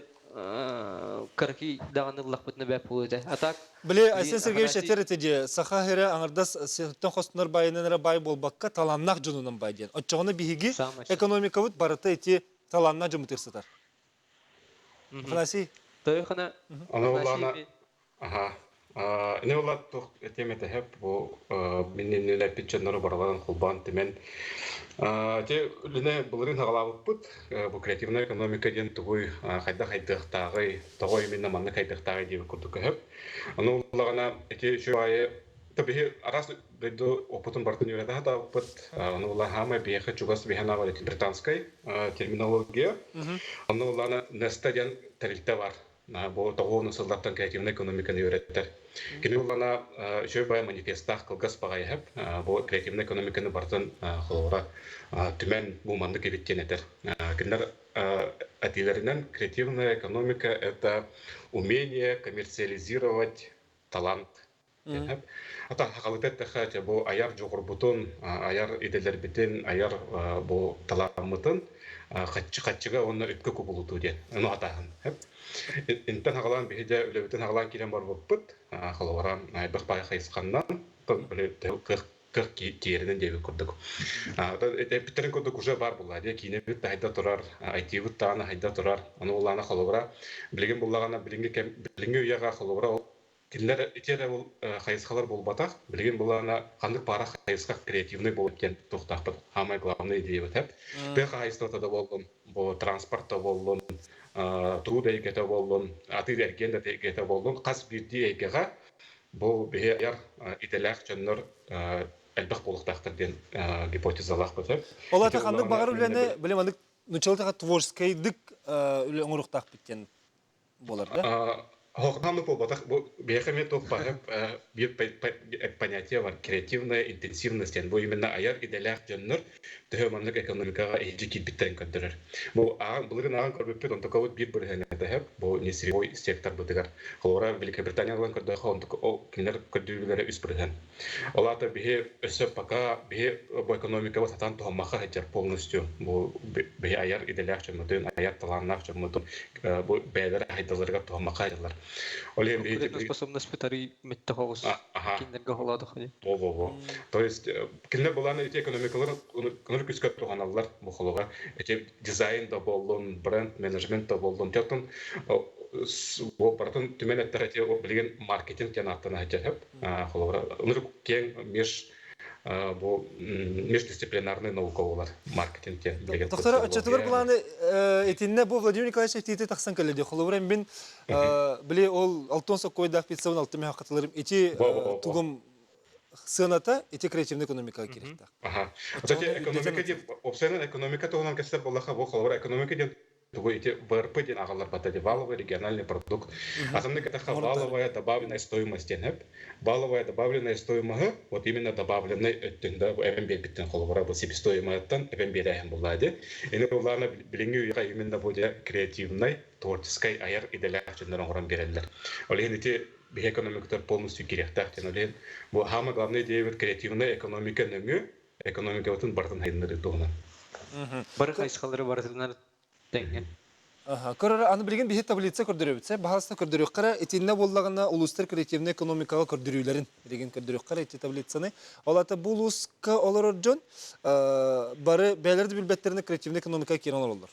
karki dağını laqbıtına bәп oluydu. Atak Bile Aysen Sergeyevich eteretece saha hire anırdas sehtten xostunlar bayınlara bay bolbakka talannaq jununan bay diyen. Otçağını bihigi ekonomika vut barata eti talanna jumut irsitar. Fanasi? Tayıqına Ana olana aha ne ola toq temete hep bu minninle pitchenları baralan kulban temen те лине булрын хагалабыппыт бу креативная экономика ден тугуй кайда кайдыктагы тогой именно манна кайдыктагы деп курдук хеп аны улагана эти шуайы табиһи арас бедо опытын бартын юрада да опыт аны ула хама бияха чугас бихана валет британской терминология аны улана нестаден тарилте бар бу тогоны сылдаттан креативная экономиканы үйрөттөр кини улана шөбай манифестах кылгас багай хеп бу креативная экономиканы бартын холора түмен бу манды кебиттен этер киндер атилеринен креативная экономика это умение коммерциализировать талант ата хакалыта хата бу аяр жогорбутун аяр иделер битен аяр бу таламытын каччыга оны өткө кубулуту ден аны атагын хеп интен хагалан бихиде үлөбүтен хагалан кирен бар буппут халоран айбык бай хайскандан биле кырк киеринен деп көрдүк. Питтерин көрдүк уже бар булады. Кине бит хайда турар, IT-бит тааны хайда турар. Аны уллана холобра, билген буллагана билинге уяга холобра Кинлер итере бул хайыскалар болбатак, билген булана кандык пара хайыска креативный болуп кен токтапты. Самое главное идея вот это. Бе хайыстата да болгон, бу транспортта болгон, туу дейгете болгон, аты дергенде дейгете болгон, кас бирди эйгега бу беяр ителер чөннөр элбек болуктактыр ден гипотезалак бит. Олата кандык багыр билене, билем андык началдагы творческойдык үле оңуруктак биткен болар да. Хохнамны болбатак, бехаме топпа бир понятие бар, креативная интенсивность, бу именно аяр иделер жөннөр төмөнлүк экономикага эжи китбиттен көндөрөр. Бу булырын аган көрбөппөт, он такой бир ханята хеп, бу несырьевой сектор бутыгар. Холора Великобританиялан көрдө хон о кинер көдүлгөрө үс бирген. Олата бихе өсөп пока бихе бу экономикага сатан томаха хетер полностью. Бу бихе аяр иделер жөннөр, аяр таланнар жөннөр, бу бедер хайдаларга томаха хетерлер. Способность пытари меттахогус киндерге холадык. То есть киндер буланы экономикалар күскөт туганалар бу холога дизайн да болдун, бренд менеджмент да болдун. Жактан бу бартын түмөнөттөр эте билген маркетинг жанаттана хеп холога. Унур кең бу междисциплинарный науковалар маркетингте билген. Доктор Чатугар буланы этинне бу Владимир Николаевич тите таксан келди. Холобрен бин биле ол алтон сокойда пиццаун алтыме хакытларым эти тугум сыната эти креативный экономика керек. Кстати, экономика деп опсайнан экономика тогунан кестер боллаха бу холобра экономика деп тугу эти ВРП ден агалар бата деп валовый региональный продукт. Асамны катаха валовая добавленная стоимость деп. Валовая добавленная стоимость, вот именно добавленная өттүндө ФМБ биттен холобра бу себестоимостьтан ФМБ дайын булады. Эне буларны билиңи именно бу креативный творческой аяр иделяшчыларын оран берелер. Олен эти экономикатор полностью керектак тенолен. Бу самое главное идея креативная экономика нөмү, экономика отун бартын хайдыныр тугуна. Бары хайскалары бартынар теңген. Көрөр аны билген бихет таблица көрдөрөбүтсе, баһасын көрдөрөк кара этинне боллагана улустар креативный экономикага көрдөрүлөрүн билген көрдөрөк кара эти таблицаны. Алата булуска олор жон бары бәйлерди билбеттерине креативный экономикага кирен олор.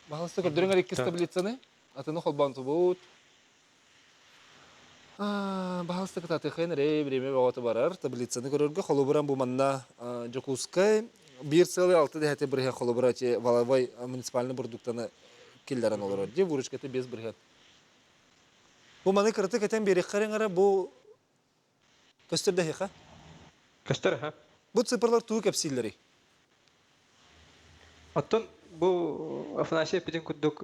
Баһасын көрдөрөңөр эки таблицаны, атыны холбанту бут. Баһасын кататы хен время багаты барар, таблицаны көрөргө холобуран бу манна Жокускай 1,6 дәһәте бирһә холобрати Валавай муниципальный продуктаны килләрен олар ди бурышкаты без бирһә. Бу маны кырты кетен бери караңара бу көстөр дәһәка. Көстөр ха. Бу цифрлар туу капсилләри. Оттон бу Афанасий Петин кудук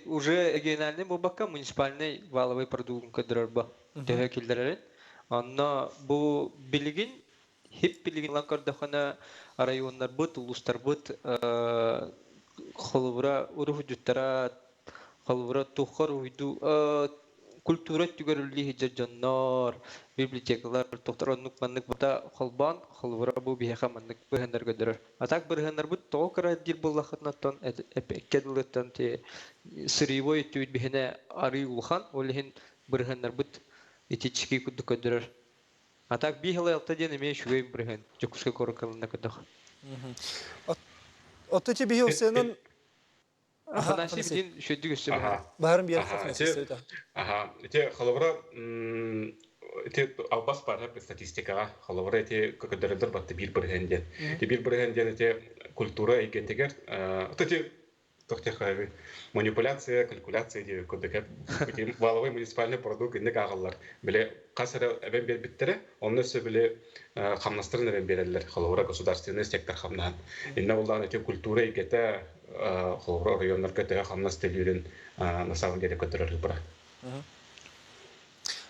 уже региональный бу бакка муниципальный валовый продукт кадрлар ба. Дәһә килләрен. Анна бу билген хип билген ланкардахана районнар бут, улустар бут, холовра урухуттара, холовра тухар уйду, культура түгәрүлли хиҗҗаннар, библиотекалар, тохтаронлык маннык бата холбан, холовра бу бихәка маннык бәһәннәр гәдәр. Атак бирһәннәр бут токра дир буллахатнаттан эпеккәдлектән те сырьевой түит бихәнә ари улхан, олһин бирһәннер бут этический кудук гәдәр. А так бігали алтаден имеешь шугай бриган. Жокуска коракална кадах. Отто те бігал сенен Афанасий Петин шөйдүк өсө. Баарым бияр Афанасий. Те халыбра те албас бар статистикага халыбра те көкөдөрдөр батты бир бриганден. Те бир бриганден те культура игентегер те тохтехави манипуляция, калькуляция деп көдөк. Валовый муниципальный продукт инек агаллар. Биле касара эбен бер биттере, онны сөбеле хамнастырын эбен берелер. Халыра государственный сектор хамнан. Инне булдан эти культура игете халыра районнарга те хамнастырын на самом деле көтөрөр бара.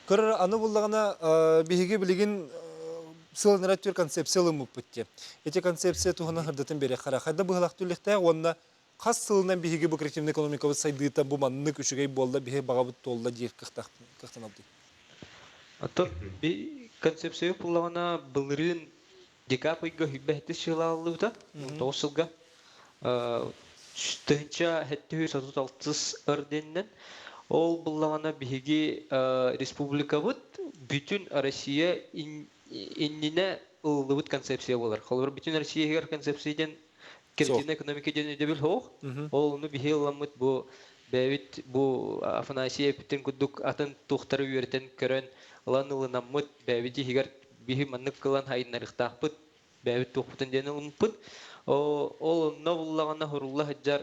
Көрөр аны буллагана биһиге билген сылныраттыр концепциялы муппетте. Эти концепция тугана хырдатын бере кара. Хайда быгалактылыкта онна Қас сылынан бігеге бұл креативный экономикабы сайдыйта бұл манны күшігей болды біге бағабыт толда жер қықтан алды. Ато би концепция бұлағына бұлырын декапыйға хүбәхті шылалы ұта, тоғысылға. Түхінча әтті 136 өрденнен Ол буллагана биһиги республика бут бүтүн Россия иннине ыллыбыт концепция болар. Холбор бүтүн Россия гер концепцияден креативный экономика ден өдебил хох. Ол ну биһи ламыт бу бәвит бу Афанасия бүтүн кудук атын тухтары үертен көрөн ланылы намыт бәвити хигер биһи маннык кылан хайнарыктапыт бәвит тухпутун ден унпут. Ол новуллагана хурулла хаджар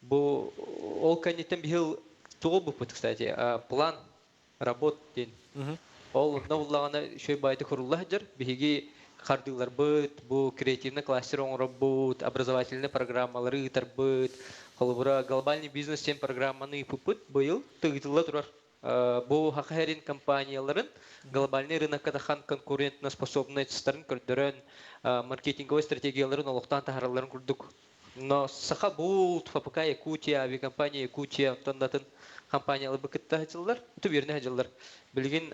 бу ол канитен биһи тугул бупут, кстати, план работ ден. Ол новуллагана шөй байты хурулла хаджар биһиги хардылар быт, бу креативный кластер оңрап бут, образовательный программалары тарбыт, холбура глобальный бизнес тем программаны пупут быйыл тыгытылла турар. Бу хакерин компанияларын глобальный рынокка тахан конкурентно способностьтарын көрдөрөн, маркетинговый стратегияларын олуктан тахараларын курдук. Но саха бул ФПК Якутия, авиакомпания Якутия, тандатын компаниялар быкытта хачылдар, ту берне хачылдар. Билген,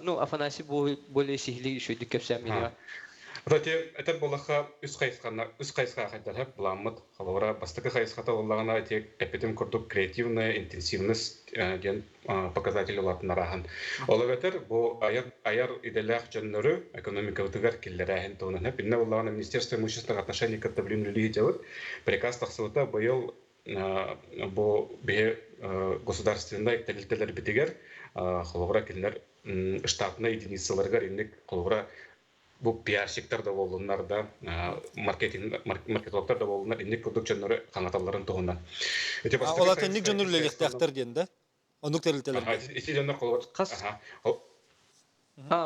ну, Афанасий более сихли шөйдүк кепсәмия. Это было үс кайсқа хайдар буламыт халора бастыкы кайсқата оллагана тек эпидем курдук креативная интенсивность ген показатель олатын арахан. Олагатыр бу аяр иделях жөннөрү экономика утугар киллерахин тонун хеп инне оллагана Министерство имущественных отношений каттаблимлили делают приказ тахсылыта быйыл бу бе государственный телителер битигер халора киллер штатный единицаларга инник халора бу пиарщиктар да болдунар да, маркетологтар да болдунар, инник курдук жөннөрү каңаталарын тугундан. Олар инник жөннөрү лелектактар ден да? Онук терилтелер. Ити жөннөр колор.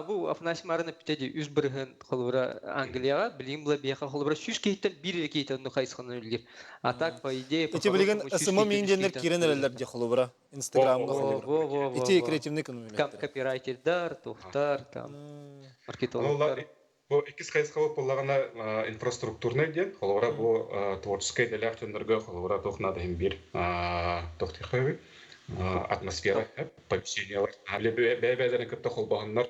Бу Афанасий Марына питеди үз бирген холбура Англияга, билим бла бияка холбура сүз кейтен бир кейтен ну кайсыканы үлгер. А так по идее Ити билген СМ менденер киренелер де холбура Инстаграмга холбура. Ити креативный экономика. Копирайтердар, тухтар там маркетологтар. Бу икис кайсыкалы буллагана инфраструктурный ден, холора бу творческий делях жөннөргө холора тохнады хим бир тохтихови атмосфера, помещениялар. Бәбәләрен көттө холбаганнар,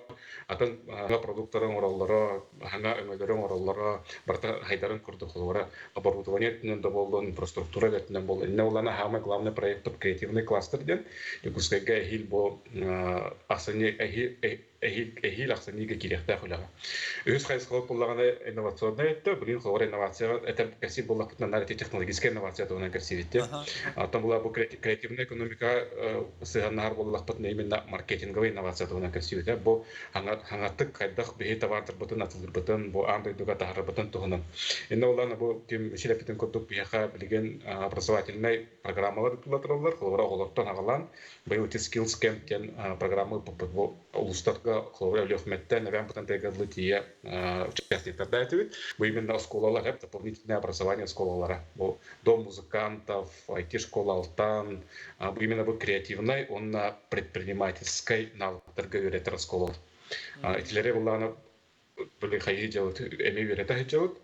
атын продуктларын ораллары, хана өмөлөрүн ораллары, барта хайдарын курду холора оборудование тенен да болду, инфраструктура тенен болду. Инне улана хамы главный проект креативный кластер ден, Якутскайга хил бу асыны эхил аксанига кирехта хулага. Үз кайсыкалы буллагана инновационный этте, билин холора инновация это касип буллакытна нарти технологическая инновация тона касивитте. Атын була бу креативный экономика сыганнар буллакытна именно маркетинговый инновация тона касивитте. Бу хаңаттык кайдах бе товардар бутын атылыр бутын, бу андай дуга тахар бутын тугунан. Инне улана бу ким шилепитен курдук бияха билген образовательный программалар кулатыралар, холора олоттан агалан, быйыл skills camp кен программы бу улустарга холора лёхметтен навян бутан тегадlı тие участниктар дайтывит. Бу именно школалар хеп дополнительное образование школалара. Бу дом музыкантов, IT-школа Алтан, бу именно бу креативный, он на предпринимательской навыктарга үйрөтөр школа. Этилери булланы были хайы делают, эми үйрөтө делают.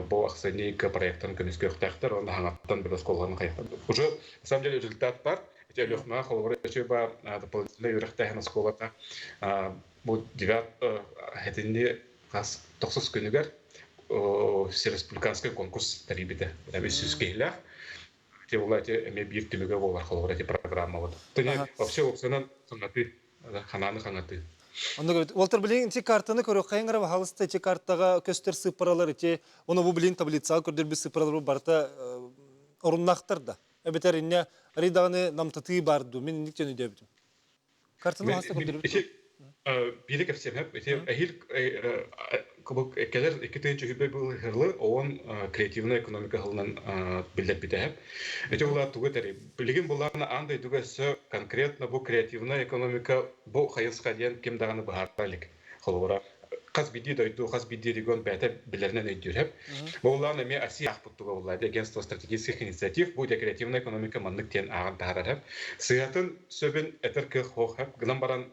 Бу аксаника проекттан көмүскө тактар, он хаңаттан бир школаларын кайта. Уже на самом деле результат бар. Эти лёхма холора чөба дополнительный үйрөтө школата. Бу 9 хетинде кас 90 күнүгөр всереспубликанский конкурс тарибите. Эми сүскейлер. Те улайте эми бир түмөгө болар холора эти программа вот. Тоне вообще опсынан саңаты хананы. Онда говорит, Уолтер билин ти картаны көрө кайыңгара халысты ти картага көстөр сыпыралар ти, оны бу билин таблица көрдөр бир сыпыралар барта оруннактырда. Эбетер инне риданы намтаты барды, мен ник жөнү дебдим. Картаны хаста көрдөр. Бири кепсем хеп, эхил кубук экелер экетенче хүбе бул хырлы, он креативная экономика хылынан билдеп бите хеп. Эти була тугы тери. Билген буларны андай дугасы конкретно бу креативная экономика бу хайыска ден ким даганы бахарлык. Холора каз биди дойду, каз биди регион бәте билернен өйдүр хеп. Буларны ме аси ахпуттуга булады. Агентство стратегических инициатив бу креативная экономика маннык тен аган тахарар хеп. Сыятын сөбүн этерке хох хеп. Гынан баран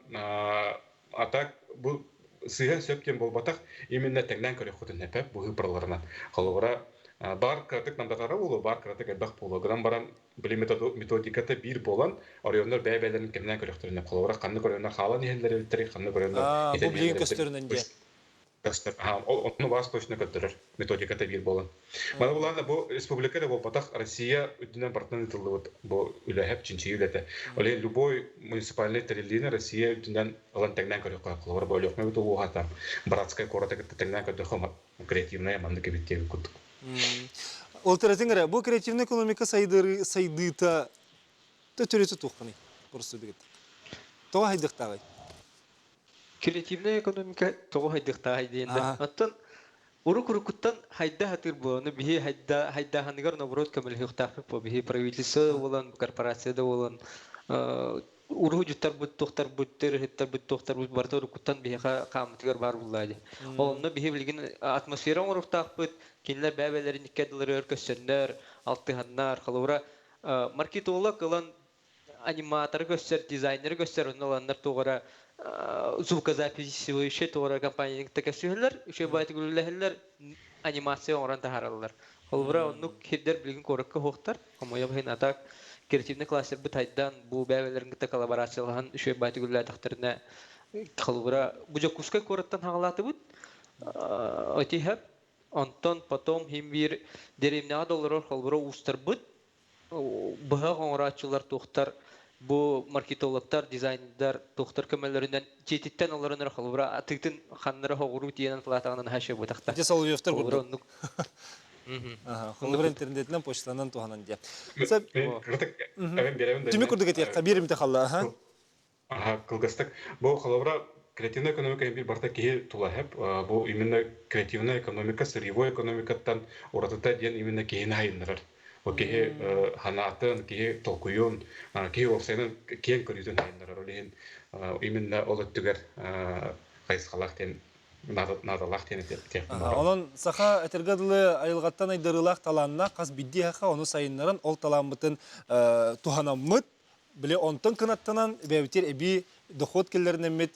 атак бу сыйын сөпкен болбатак именно теңнен көрө хотун хеп бу хыпырларынан. Холора бар кратык намдатара болу, бар кратык айбак болу. Гынан баран билим методиката бир болан, орионнор бәбәләрен кемнән көрөктөрүнө холора канны көрөнө халан ехелдер элтери, канны көрөнө бу билим көстөрүнөн же. кастер. Onu восточно көтөрөр методиката бир болон. Мана буларда бу республикада бу батак Россия үдүнөн бартын тылды бу үләһәп чинчи үләтә. Оле любой муниципальный территория Россия үдүнөн алан тәгнән көрөк кылар болык мә бу туга там. Братская кората тәгнән көтө креативная манды кебитте күт. Ол теретиңре бу креативный экономика сайдыта төтөрөтү тухканы. Просто бигет. Тога хайдыктагы. Креативная экономика того хайдыктагы дигәндә. Аттан урук-урукуттан хайда хатыр буланы бихи хайда ханигар наоборот камил хыктафы по бихи правительство булан корпорацияда булан уру жуттар бут тохтар буттер хеттар бут тохтар бут бартор урукуттан бихи камытыгар бар буллады. Онны бихи билген атмосфера уруктакпыт кинлер бәбәләрен никәдләр өркәсәннәр, алтыганнар, халыра маркетолог кылан аниматор göster, дизайнер göster, онлар тугара звукозаписывающий тугара компания тәкәсүләр, үше байты гүлләһәлләр анимация оран тахараллар. Халыра онны хеддер билген коракка хохтар, амая бин атак креативный кластер бит айдан бу бәбәләрнең тә коллаборацияланган үше байты гүлләһәлләр тахтырына халыра бу жакуска кораттан хагалаты бит. Атиһәп Антон потом химбир $1 доллар халыра устар бит. Бага гонрачылар тохтар бу маркетологтар, дизайнерлар тохтар кемелләреннән жетиттән аларны халыра атыктын ханнары хогыру тиенен платаганын хашы бу такта. Же Соловьевтар булды. Хонда интернеттен почтадан туганан ди. Тиме күрдек әйтә, кабирим те халла, Кылгыстык. Бу халыра креативная экономика бир барта ки тулаһып, бу именно креативная экономика, сырьевой экономикаттан уратыта ден именно кейин хайнырар. Окей, ханатын, кие толкуюн, кие опсайнын кен көрүтүн хайнырар. Олен именно олоттугар кайсалактен надалактен теп. Онон саха этергадылы айылгаттан айдырылак таланна каз бидди хака ону сайыннарын ол таламбытын туханаммыт биле онтон кынаттанан бебитер эби доход келлеринен мет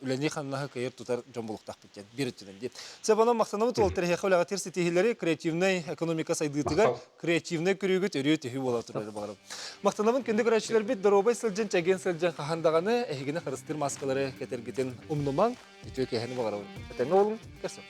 үләни ханнаһы кайыр тутар жомбулуктак биткән бирүтүнен дип. Себана мактанабы ол терхәхәләгә терси тихилләре креативный экономика сайдытыга креативный күрүгүт өрү тихи була турар багырып. Мактанабын кенде көрәчләр бит доробай сылҗын чаген сылҗын хандаганы эһигене христир маскалары кетергетен умнуман итү кеһәне багырып. Тәңгә улым кәсәп.